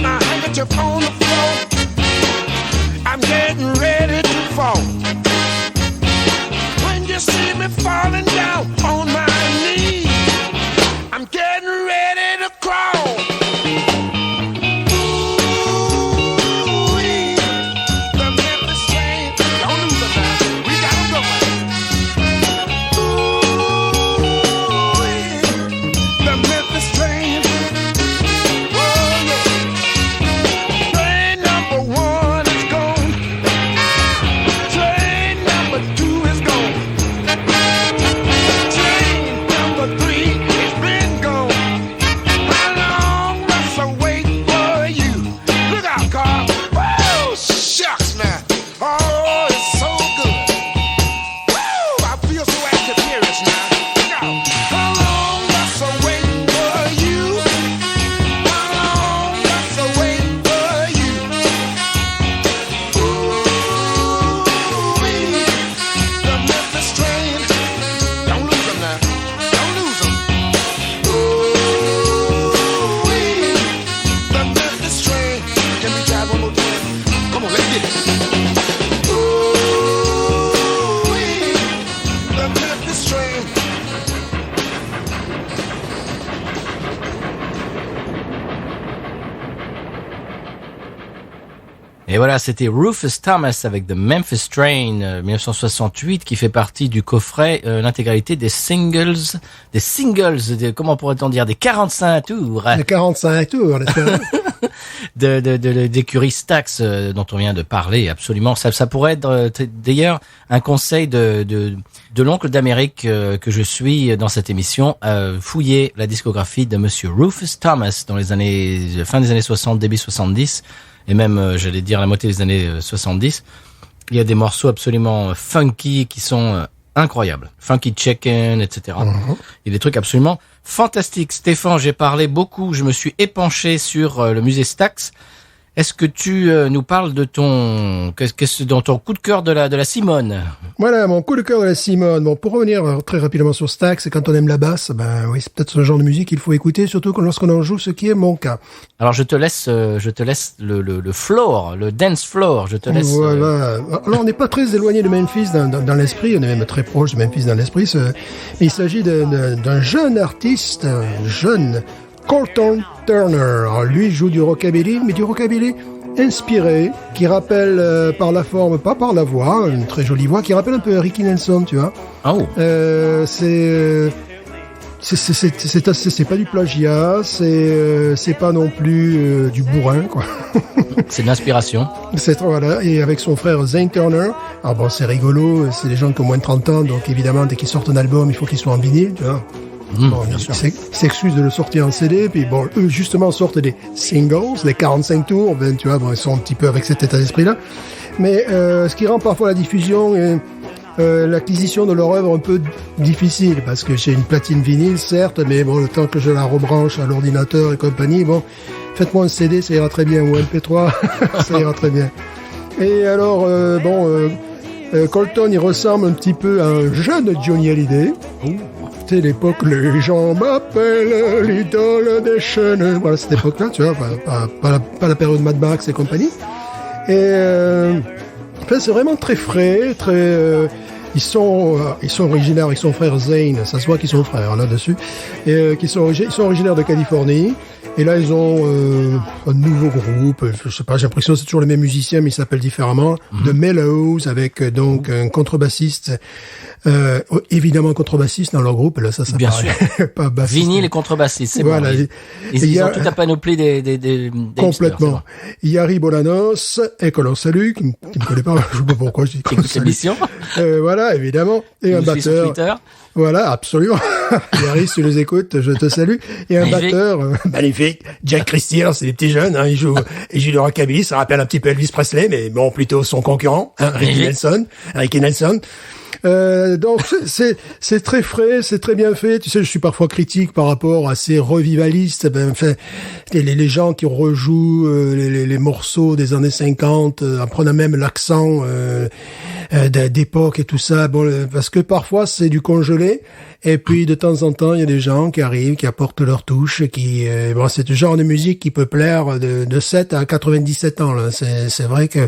Et voilà, c'était Rufus Thomas avec The Memphis Train 1968 qui fait partie du coffret l'intégralité des singles, comment pourrait-on dire, des 45 tours. Les 45 tours, n'est-ce pas? d'écurie Stax dont on vient de parler, absolument. Ça pourrait être d'ailleurs un conseil de l'oncle d'Amérique que je suis dans cette émission, fouiller la discographie de Monsieur Rufus Thomas dans les années fin des années 60, début 70 et même j'allais dire la moitié des années 70. Il y a des morceaux absolument funky qui sont incroyables. Funky Chicken, etc. Il y a des trucs absolument fantastiques. Stéphane, j'ai parlé beaucoup, je me suis épanché sur le musée Stax. Est-ce que tu nous parles de ton coup de cœur de la Simone? Voilà, mon coup de cœur de la Simone. Bon, pour revenir très rapidement sur Stax, c'est quand on aime la basse, ben oui, c'est peut-être ce genre de musique qu'il faut écouter, surtout lorsqu'on en joue, ce qui est mon cas. Alors je te laisse le floor, le dance floor. Je te laisse. Voilà. Alors on n'est pas très éloigné de Memphis dans l'esprit, on est même très proche de Memphis dans l'esprit. Il s'agit d'un jeune artiste, Colton Turner. Alors, lui joue du rockabilly, mais du rockabilly inspiré, qui rappelle par la forme, pas par la voix, une très jolie voix, qui rappelle un peu Ricky Nelson, tu vois. Oh. C'est pas du plagiat, c'est pas non plus du bourrin, quoi. C'est de l'inspiration. Voilà, et avec son frère Zane Turner. Alors bon, c'est rigolo, c'est des gens qui ont moins de 30 ans, donc évidemment, dès qu'ils sortent un album, il faut qu'ils soient en vinyle, tu vois. Bon, bien sûr. S'excuse de le sortir en CD, puis bon, eux justement sortent des singles, les 45 tours, ben tu vois, bon, ils sont un petit peu avec cet état d'esprit-là. Mais ce qui rend parfois la diffusion et l'acquisition de leur œuvre un peu difficile, parce que j'ai une platine vinyle, certes, mais bon, le temps que je la rebranche à l'ordinateur et compagnie, bon, faites-moi un CD, ça ira très bien, ou un MP3, ça ira très bien. Et alors, Colton, il ressemble un petit peu à un jeune Johnny Hallyday. C'était l'époque, les gens m'appellent l'idole des chaînes. Voilà, cette époque-là, tu vois, pas la période Mad Max et compagnie. Et enfin, c'est vraiment très frais, très. Ils sont originaires avec son frère Zane. Ça se voit qu'ils sont frères là-dessus. Et ils sont originaires de Californie. Et là, ils ont un nouveau groupe. Je sais pas, j'ai l'impression que c'est toujours les mêmes musiciens, mais ils s'appellent différemment. The Mellows, avec donc un contrebassiste. Évidemment contrebassiste dans leur groupe. Là, ça bien paraît sûr. pas bassiste. Vinyle et contrebassiste, c'est voilà. bon. Ils ont toute la panoplie des complètement. Yari Bolanos, et que l'on salue, qui me connaît pas, je sais pas pourquoi je dis qu'on écoute l'émission. Voilà, évidemment. Et un batteur. Voilà, absolument. Yari, si tu nous écoutes, je te salue. Et un batteur magnifique, Jack Christie. Alors, c'est des petits jeunes, hein, il joue du rockabilly, ça rappelle un petit peu Elvis Presley, mais bon, plutôt son concurrent, hein, Ricky Nelson. Donc c'est très frais, c'est très bien fait. Tu sais, je suis parfois critique par rapport à ces revivalistes. Ben, enfin, les gens qui rejouent les morceaux des années 50 en prenant même l'accent d'époque et tout ça. Bon, parce que parfois c'est du congelé. Et puis de temps en temps, il y a des gens qui arrivent, qui apportent leur touche, qui bon, c'est le genre de musique qui peut plaire de 7 à 97 ans. Là, c'est vrai que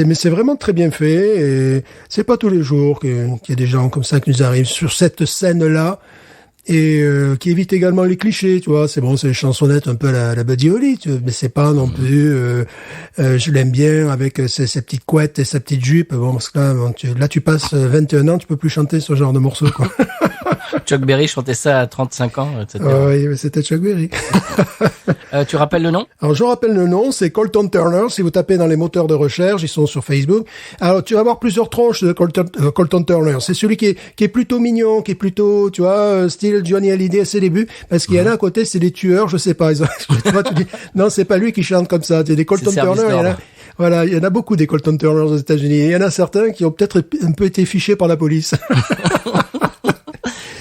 mais c'est vraiment très bien fait. Et c'est pas tous les jours qu'il y a des gens comme ça qui nous arrivent sur cette scène-là. Et qui évite également les clichés, tu vois. C'est bon, c'est les chansonnettes un peu à la Buddy Holly, tu vois, mais c'est pas non plus. Je l'aime bien avec ses petites couettes et sa petite jupe. Bon, parce que là, tu passes 21 ans, tu peux plus chanter ce genre de morceau, quoi. Chuck Berry chantait ça à 35 ans, etc. Oui, mais c'était Chuck Berry. Tu rappelles le nom? Alors, je rappelle le nom, c'est Colton Turner. Si vous tapez dans les moteurs de recherche, ils sont sur Facebook. Alors, tu vas avoir plusieurs tranches de Colton Turner. C'est celui qui est plutôt mignon, qui est plutôt, tu vois, style Johnny Hallyday à ses débuts. Parce qu'il y en a à côté, c'est des tueurs, je sais pas. Tu dis, non, c'est pas lui qui chante comme ça. C'est des Colton Turner, il y en a beaucoup des Colton Turner aux États-Unis. Il y en a certains qui ont peut-être un peu été fichés par la police.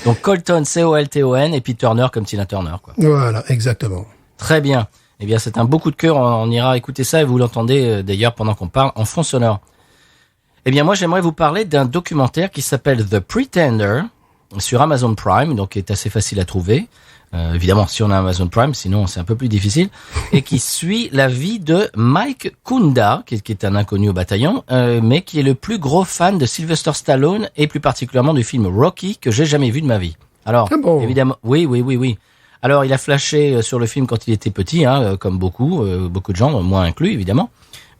Donc Colton, C-O-L-T-O-N, et puis Turner comme Tina Turner, quoi. Voilà, exactement. Très bien. Eh bien, c'est un beau coup de cœur. On ira écouter ça et vous l'entendez d'ailleurs pendant qu'on parle en fond sonore. Eh bien, moi, j'aimerais vous parler d'un documentaire qui s'appelle The Pretender sur Amazon Prime, donc qui est assez facile à trouver. Évidemment, si on a Amazon Prime, sinon c'est un peu plus difficile. Et qui suit la vie de Mike Kunda, qui est un inconnu au bataillon, mais qui est le plus gros fan de Sylvester Stallone et plus particulièrement du film Rocky que j'ai jamais vu de ma vie. Alors, évidemment, oui. Alors, il a flashé sur le film quand il était petit, hein, comme beaucoup de gens, moi inclus évidemment.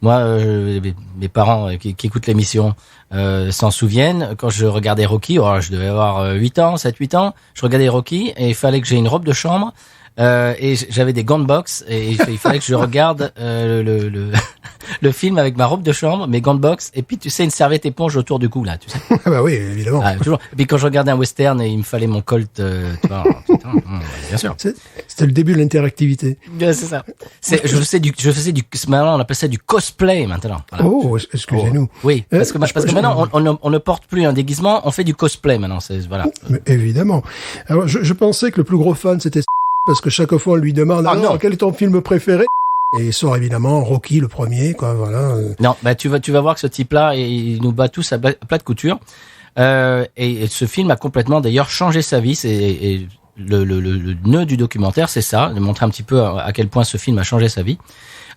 Moi, mes parents qui écoutent l'émission s'en souviennent. Quand je regardais Rocky, je devais avoir 7-8 ans, je regardais Rocky et il fallait que j'ai une robe de chambre et j'avais des gants de boxe et il fallait que je regarde le film avec ma robe de chambre, mes gants de boxe et puis tu sais une serviette éponge autour du cou là, tu sais. Ah bah oui, évidemment. Toujours. Et puis quand je regardais un western et il me fallait mon Colt, tu vois, putain, bien sûr. C'était le début de l'interactivité. Ouais, c'est ça. Je faisais du maintenant on appelle ça du cosplay maintenant. Voilà. Oh, excusez-nous. Oui, parce que maintenant on ne porte plus un déguisement, on fait du cosplay maintenant. Voilà. Mais évidemment. Alors je pensais que le plus gros fan c'était parce que chaque fois on lui demande non. Quel est ton film préféré et il sort évidemment Rocky le premier quoi voilà. Non, bah tu vas voir que ce type-là il nous bat tous à plat de couture. Et ce film a complètement d'ailleurs changé sa vie. Et le nœud du documentaire, c'est ça, de montrer un petit peu à quel point ce film a changé sa vie.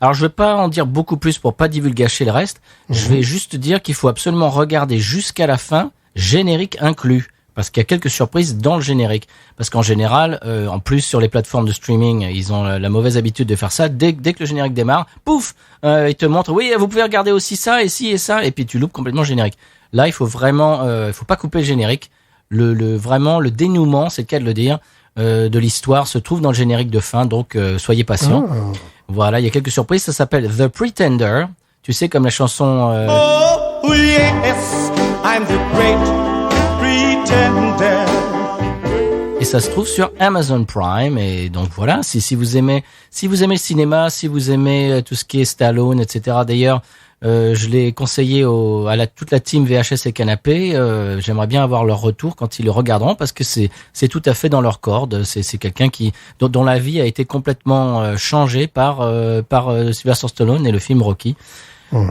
Alors je vais pas en dire beaucoup plus pour pas divulgacher le reste. Je vais juste dire qu'il faut absolument regarder jusqu'à la fin, générique inclus. Parce qu'il y a quelques surprises dans le générique. Parce qu'en général, en plus sur les plateformes de streaming, ils ont la mauvaise habitude de faire ça. Dès que le générique démarre, pouf, ils te montrent, oui, vous pouvez regarder aussi ça, et ci, et ça, et puis tu loupes complètement le générique. Là, il faut vraiment, il faut pas couper le générique. Vraiment, le dénouement, c'est le cas de le dire, de l'histoire se trouve dans le générique de fin, donc soyez patients. Ah. Voilà, il y a quelques surprises, ça s'appelle The Pretender. Tu sais, comme la chanson... Oh yes, I'm the great pretender. Et ça se trouve sur Amazon Prime. Et donc voilà, si vous aimez le cinéma, si vous aimez tout ce qui est Stallone, etc. D'ailleurs, je l'ai conseillé à toute la team VHS et Canapé. J'aimerais bien avoir leur retour quand ils le regarderont parce que c'est tout à fait dans leur corde. C'est quelqu'un dont la vie a été complètement changée par Sylvester Stallone et le film Rocky.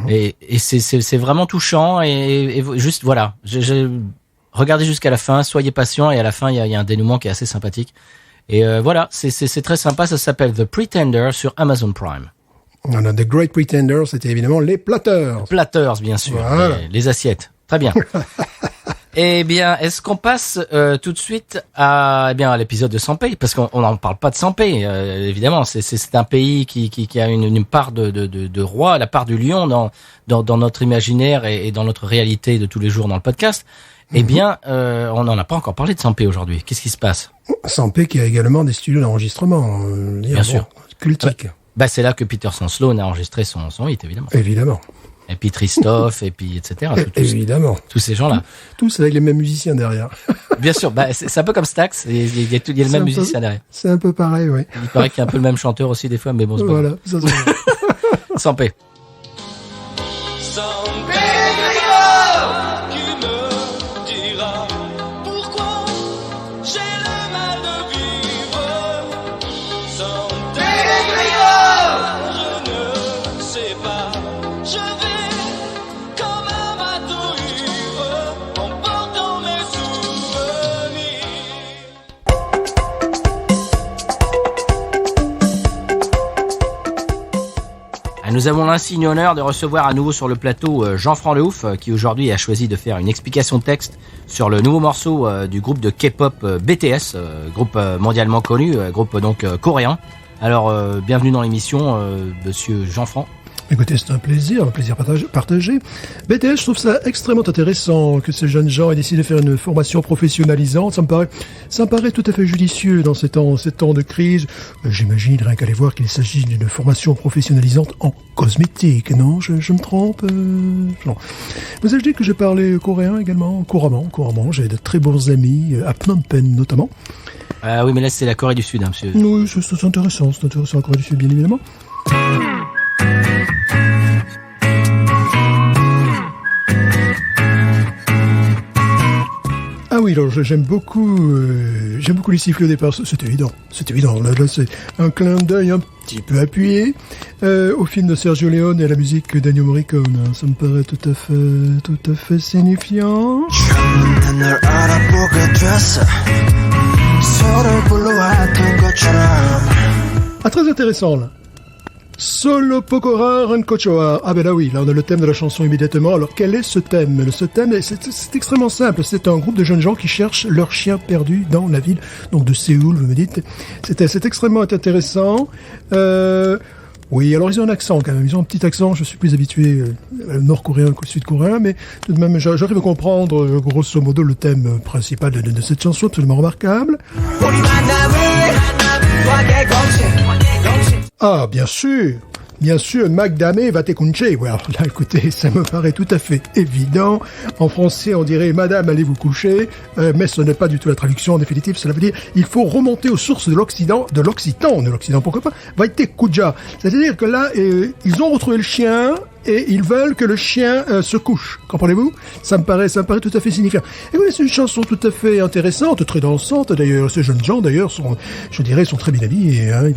Et c'est vraiment touchant et juste voilà. Regardez jusqu'à la fin, soyez patients et à la fin il y a un dénouement qui est assez sympathique. Et voilà, c'est très sympa. Ça s'appelle The Pretender sur Amazon Prime. On a The Great Pretender, c'était évidemment les Platters. Platters, bien sûr. Voilà. Les assiettes. Très bien. Eh bien, est-ce qu'on passe tout de suite à l'épisode de Sanpei, parce qu'on n'en parle pas de Sanpei, évidemment. C'est un pays qui a une part de roi, la part du lion dans notre imaginaire et dans notre réalité de tous les jours dans le podcast. Eh bien, on n'en a pas encore parlé de Sanpei aujourd'hui. Qu'est-ce qui se passe? Sanpei qui a également des studios d'enregistrement. Bien sûr. Cultique. C'est là que Peterson Sloan a enregistré son hit, évidemment. Évidemment. Et puis Christophe, et puis etc. Évidemment. Tous ces gens-là. Tous avec les mêmes musiciens derrière. Bien sûr, c'est un peu comme Stax, il y a le même musicien derrière. C'est un peu pareil, oui. Il paraît qu'il y a un peu le même chanteur aussi des fois, mais bon, c'est pas voilà, ça se Sanpei. Qui me dira pourquoi j'ai le mal de vivre sans je ne sais pas, je vais comme un bateau ivre en portant mes souvenirs. Nous avons l'insigne honneur de recevoir à nouveau sur le plateau Jean-Franc Leouf, qui aujourd'hui a choisi de faire une explication de texte sur le nouveau morceau du groupe de K-pop BTS, groupe mondialement connu, groupe donc coréen. Alors, bienvenue dans l'émission, monsieur Jean-Franc. Écoutez, c'est un plaisir partagé. BTS, je trouve ça extrêmement intéressant que ces jeunes gens aient décidé de faire une formation professionnalisante. Ça me paraît tout à fait judicieux dans ces temps de crise. J'imagine, rien qu'à les voir, qu'il s'agit d'une formation professionnalisante en cosmétique, non? Je me trompe? Non. Vous avez dit que j'ai parlé coréen également, couramment. J'ai de très bons amis, à Phnom Penh notamment. Oui, mais là, c'est la Corée du Sud, hein, monsieur. Oui, c'est intéressant, la Corée du Sud, bien évidemment. Ah oui, alors j'aime beaucoup les sifflets au départ. C'est évident. Là, c'est un clin d'œil un petit peu appuyé au film de Sergio Leone et à la musique d'Ennio Morricone. Ça me paraît tout à fait signifiant. Ah, très intéressant là. Solo Pokora Rankochoa. Ah ben là oui, là on a le thème de la chanson immédiatement. Alors quel est ce thème? Ce thème, c'est extrêmement simple. C'est un groupe de jeunes gens qui cherchent leur chien perdu dans la ville, donc de Séoul, vous me dites. C'est extrêmement intéressant. Oui, alors ils ont un accent quand même. Ils ont un petit accent. Je suis plus habitué nord-coréen que sud-coréen, mais tout de même, j'arrive à comprendre grosso modo le thème principal de cette chanson, absolument remarquable. Ah, bien sûr. Bien sûr, Madame va te coucher. Ouais, alors là, écoutez, ça me paraît tout à fait évident. En français, on dirait Madame, allez vous coucher. Mais ce n'est pas du tout la traduction. En définitive, cela veut dire il faut remonter aux sources de l'Occitan, pourquoi pas. Va te coucher. C'est-à-dire que là, ils ont retrouvé le chien et ils veulent que le chien se couche. Comprenez-vous? Ça me paraît tout à fait signifiant. Et oui, c'est une chanson tout à fait intéressante, très dansante d'ailleurs. Ces jeunes gens d'ailleurs sont très bien habillés. Hein.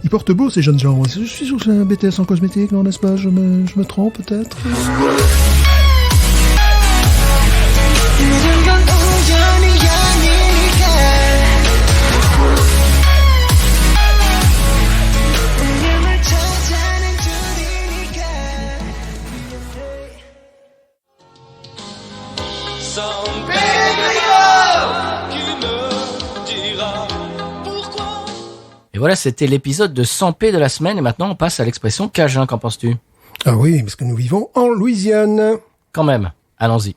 Ils portent beau ces jeunes gens. Je suis sûr que c'est un BTS en cosmétique, non, n'est-ce pas? Je me trompe peut-être. Sans Pégrillard qui me dira pourquoi. Et voilà, c'était l'épisode de 100p de la semaine. Et maintenant, on passe à l'expression Cajun. Qu'en penses-tu? Ah oui, parce que nous vivons en Louisiane. Quand même, allons-y.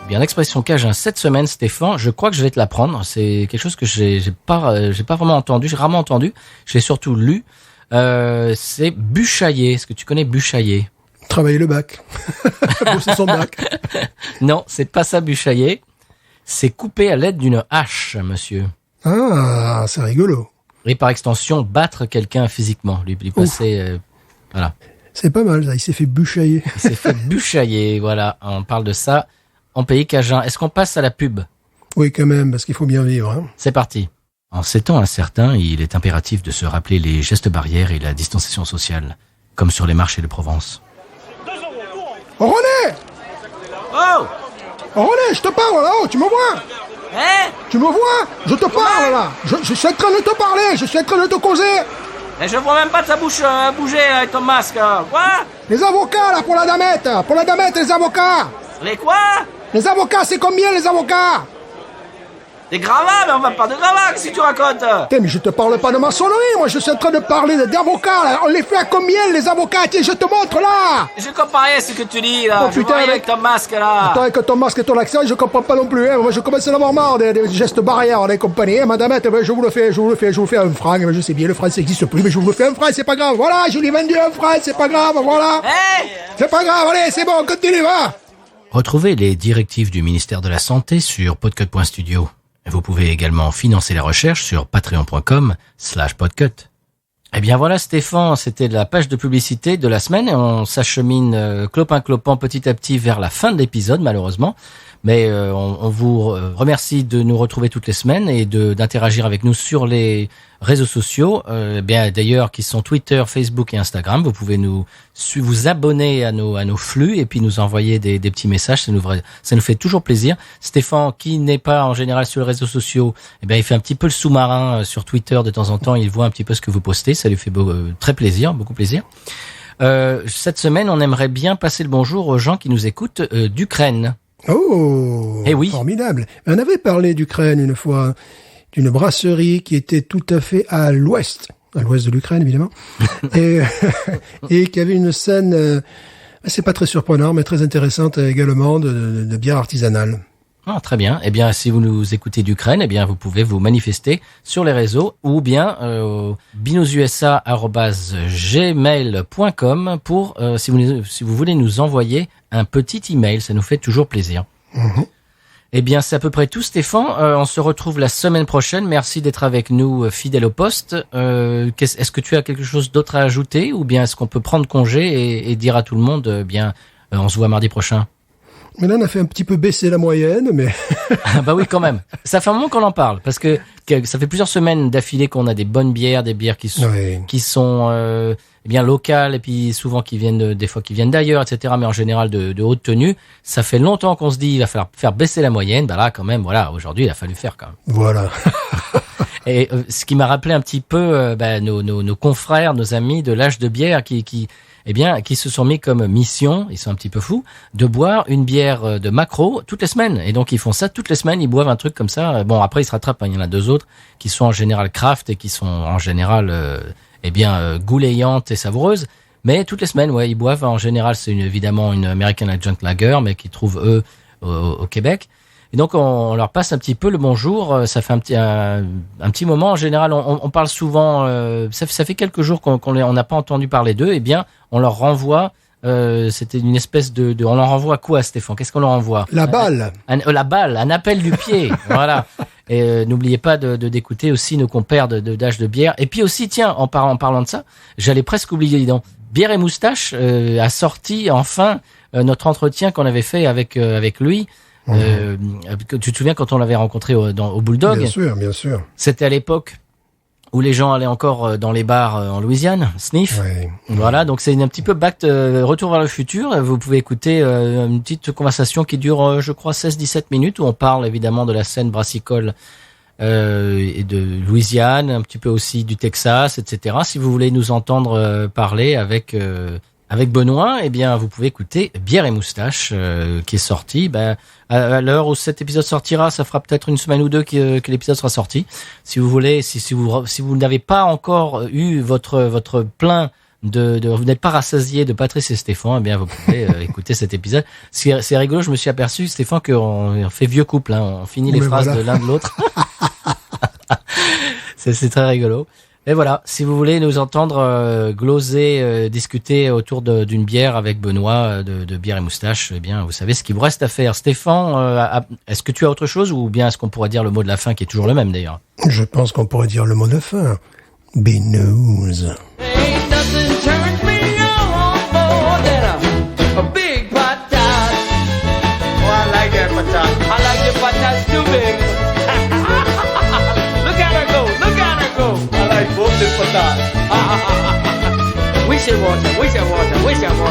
Bien, l'expression Cajun cette semaine, Stéphane, je crois que je vais te l'apprendre. C'est quelque chose que j'ai pas vraiment entendu. J'ai rarement entendu. J'ai surtout lu. C'est bûchailler. Est-ce que tu connais bûchailler? Travailler le bac. Bosser son bac. Non, c'est pas ça, bûchailler. C'est couper à l'aide d'une hache, monsieur. Ah, c'est rigolo. Et par extension, battre quelqu'un physiquement. Lui passer, voilà. C'est pas mal, ça. Il s'est fait bûchailler. Il s'est fait bûchailler, voilà. On parle de ça en pays cajun. Est-ce qu'on passe à la pub? Oui, quand même, parce qu'il faut bien vivre. Hein. C'est parti. En ces temps incertains, il est impératif de se rappeler les gestes barrières et la distanciation sociale, comme sur les marchés de Provence. Oh, René! Oh! Oh, René, je te parle, là, oh, tu me vois? Hein? Tu me vois? Je te parle, là. Je suis en train de te parler, je suis en train de te causer. Mais je vois même pas ta bouche bouger avec ton masque. Quoi? Les avocats, là, pour la damette, les avocats. Les quoi? Les avocats, c'est combien, les avocats? Des gravats, mais on va pas de gravats, si tu racontes. Putain, mais je te parle pas de maçonnerie, moi, je suis en train de parler d'avocats, là. On les fait à combien, les avocats? Tiens, je te montre, là. Je comprends rien ce que tu dis, là. Oh, je putain, vois rien mec. avec ton masque, là. Attends, avec ton masque et ton accent, je comprends pas non plus, hein. Moi, je commence à en avoir marre des gestes barrières, des compagnies, hein. Madame, je vous le fais à 1 franc. Je sais bien, le franc, ça existe plus, mais je vous le fais à 1 franc, c'est pas grave. Voilà, je l'ai vendu à 1 franc, c'est pas grave, voilà. Hey! C'est pas grave, allez, c'est bon, continue, va. Retrouvez les directives du ministère de la Santé sur podcut.studio. Vous pouvez également financer la recherche sur patreon.com/podcut. Eh bien voilà Stéphane, c'était la page de publicité de la semaine et on s'achemine clopin-clopant petit à petit vers la fin de l'épisode malheureusement. Mais on vous remercie de nous retrouver toutes les semaines et d'interagir avec nous sur les réseaux sociaux, bien d'ailleurs qui sont Twitter, Facebook et Instagram. Vous pouvez vous abonner à nos flux et puis nous envoyer des petits messages. Ça nous fait toujours plaisir. Stéphane, qui n'est pas en général sur les réseaux sociaux, eh bien il fait un petit peu le sous-marin sur Twitter de temps en temps. Il voit un petit peu ce que vous postez. Ça lui fait très plaisir, beaucoup plaisir. Cette semaine, on aimerait bien passer le bonjour aux gens qui nous écoutent d'Ukraine. Oh, Eh oui. Formidable. On avait parlé d'Ukraine une fois, d'une brasserie qui était tout à fait à l'ouest de l'Ukraine évidemment, et qui avait une scène, c'est pas très surprenant, mais très intéressante également de bière artisanale. Ah, très bien. Eh bien, si vous nous écoutez d'Ukraine, eh bien, vous pouvez vous manifester sur les réseaux ou bien binoususa@gmail.com pour si vous voulez nous envoyer un petit email, ça nous fait toujours plaisir. Mm-hmm. Eh bien, c'est à peu près tout, Stéphane. On se retrouve la semaine prochaine. Merci d'être avec nous, fidèle au poste. Est-ce que tu as quelque chose d'autre à ajouter ou bien est-ce qu'on peut prendre congé et dire à tout le monde, on se voit mardi prochain? Mais là, on a fait un petit peu baisser la moyenne, mais... Bah oui, quand même. Ça fait un moment qu'on en parle, parce que ça fait plusieurs semaines d'affilée qu'on a des bonnes bières, des bières qui sont Oui. bien locales et puis souvent des fois qui viennent d'ailleurs, etc. Mais en général de haute tenue. Ça fait longtemps qu'on se dit il va falloir faire baisser la moyenne. Bah là quand même, voilà, aujourd'hui il a fallu faire quand même. Voilà. Et ce qui m'a rappelé un petit peu nos confrères, nos amis de l'âge de bière qui se sont mis comme mission, ils sont un petit peu fous, de boire une bière de Macro toutes les semaines. Et donc ils font ça toutes les semaines, ils boivent un truc comme ça. Bon, après ils se rattrapent, hein. Il y en a 2 autres qui sont en général craft et qui sont en général gouléantes et savoureuses. Mais toutes les semaines, ouais, ils boivent. En général, c'est évidemment une American Adjunct Lager, mais qu'ils trouvent eux au Québec. Et donc on leur passe un petit peu le bonjour. Ça fait un petit moment. En général, on parle souvent. Ça fait quelques jours qu'on n'a pas entendu parler d'eux. Eh bien, on leur renvoie. C'était une espèce on leur renvoie quoi, Stéphane? Qu'est-ce qu'on leur envoie? La balle. La balle, un appel du pied. Voilà. Et n'oubliez pas d'écouter aussi nos compères d'âge de bière. Et puis aussi, tiens, en parlant de ça, j'allais presque oublier, dis donc. Bière et Moustache a sorti enfin notre entretien qu'on avait fait avec lui. Tu te souviens quand on l'avait rencontré au Bulldog? Bien sûr. C'était à l'époque où les gens allaient encore dans les bars en Louisiane, sniff. Oui. Voilà, donc c'est un petit peu retour vers le futur. Vous pouvez écouter une petite conversation qui dure, je crois, 16-17 minutes, où on parle évidemment de la scène brassicole et de Louisiane, un petit peu aussi du Texas, etc. Si vous voulez nous entendre parler avec Benoît, eh bien, vous pouvez écouter Bière et Moustache, qui est sorti. À l'heure où cet épisode sortira, ça fera peut-être une semaine ou deux que l'épisode sera sorti. Si vous voulez, si vous n'avez pas encore eu votre plein vous n'êtes pas rassasié de Patrice et Stéphane, eh bien, vous pouvez écouter cet épisode. C'est rigolo, je me suis aperçu, Stéphane, qu'on fait vieux couple, hein, on finit les phrases de l'un de l'autre. C'est très rigolo. Et voilà, si vous voulez nous entendre gloser, discuter autour d'une bière avec Benoît de Bière et Moustache, eh bien, vous savez ce qu'il vous reste à faire. Stéphane, est-ce que tu as autre chose ou bien est-ce qu'on pourrait dire le mot de la fin qui est toujours le même d'ailleurs? Je pense qu'on pourrait dire le mot de fin. Binous. Ain't nothing turns me on more than a big patat. Oh, I like that patat. I like the patats too big. Look at her go, look at her go. I like both the patats. We should watch her, we should watch her, we should watch her.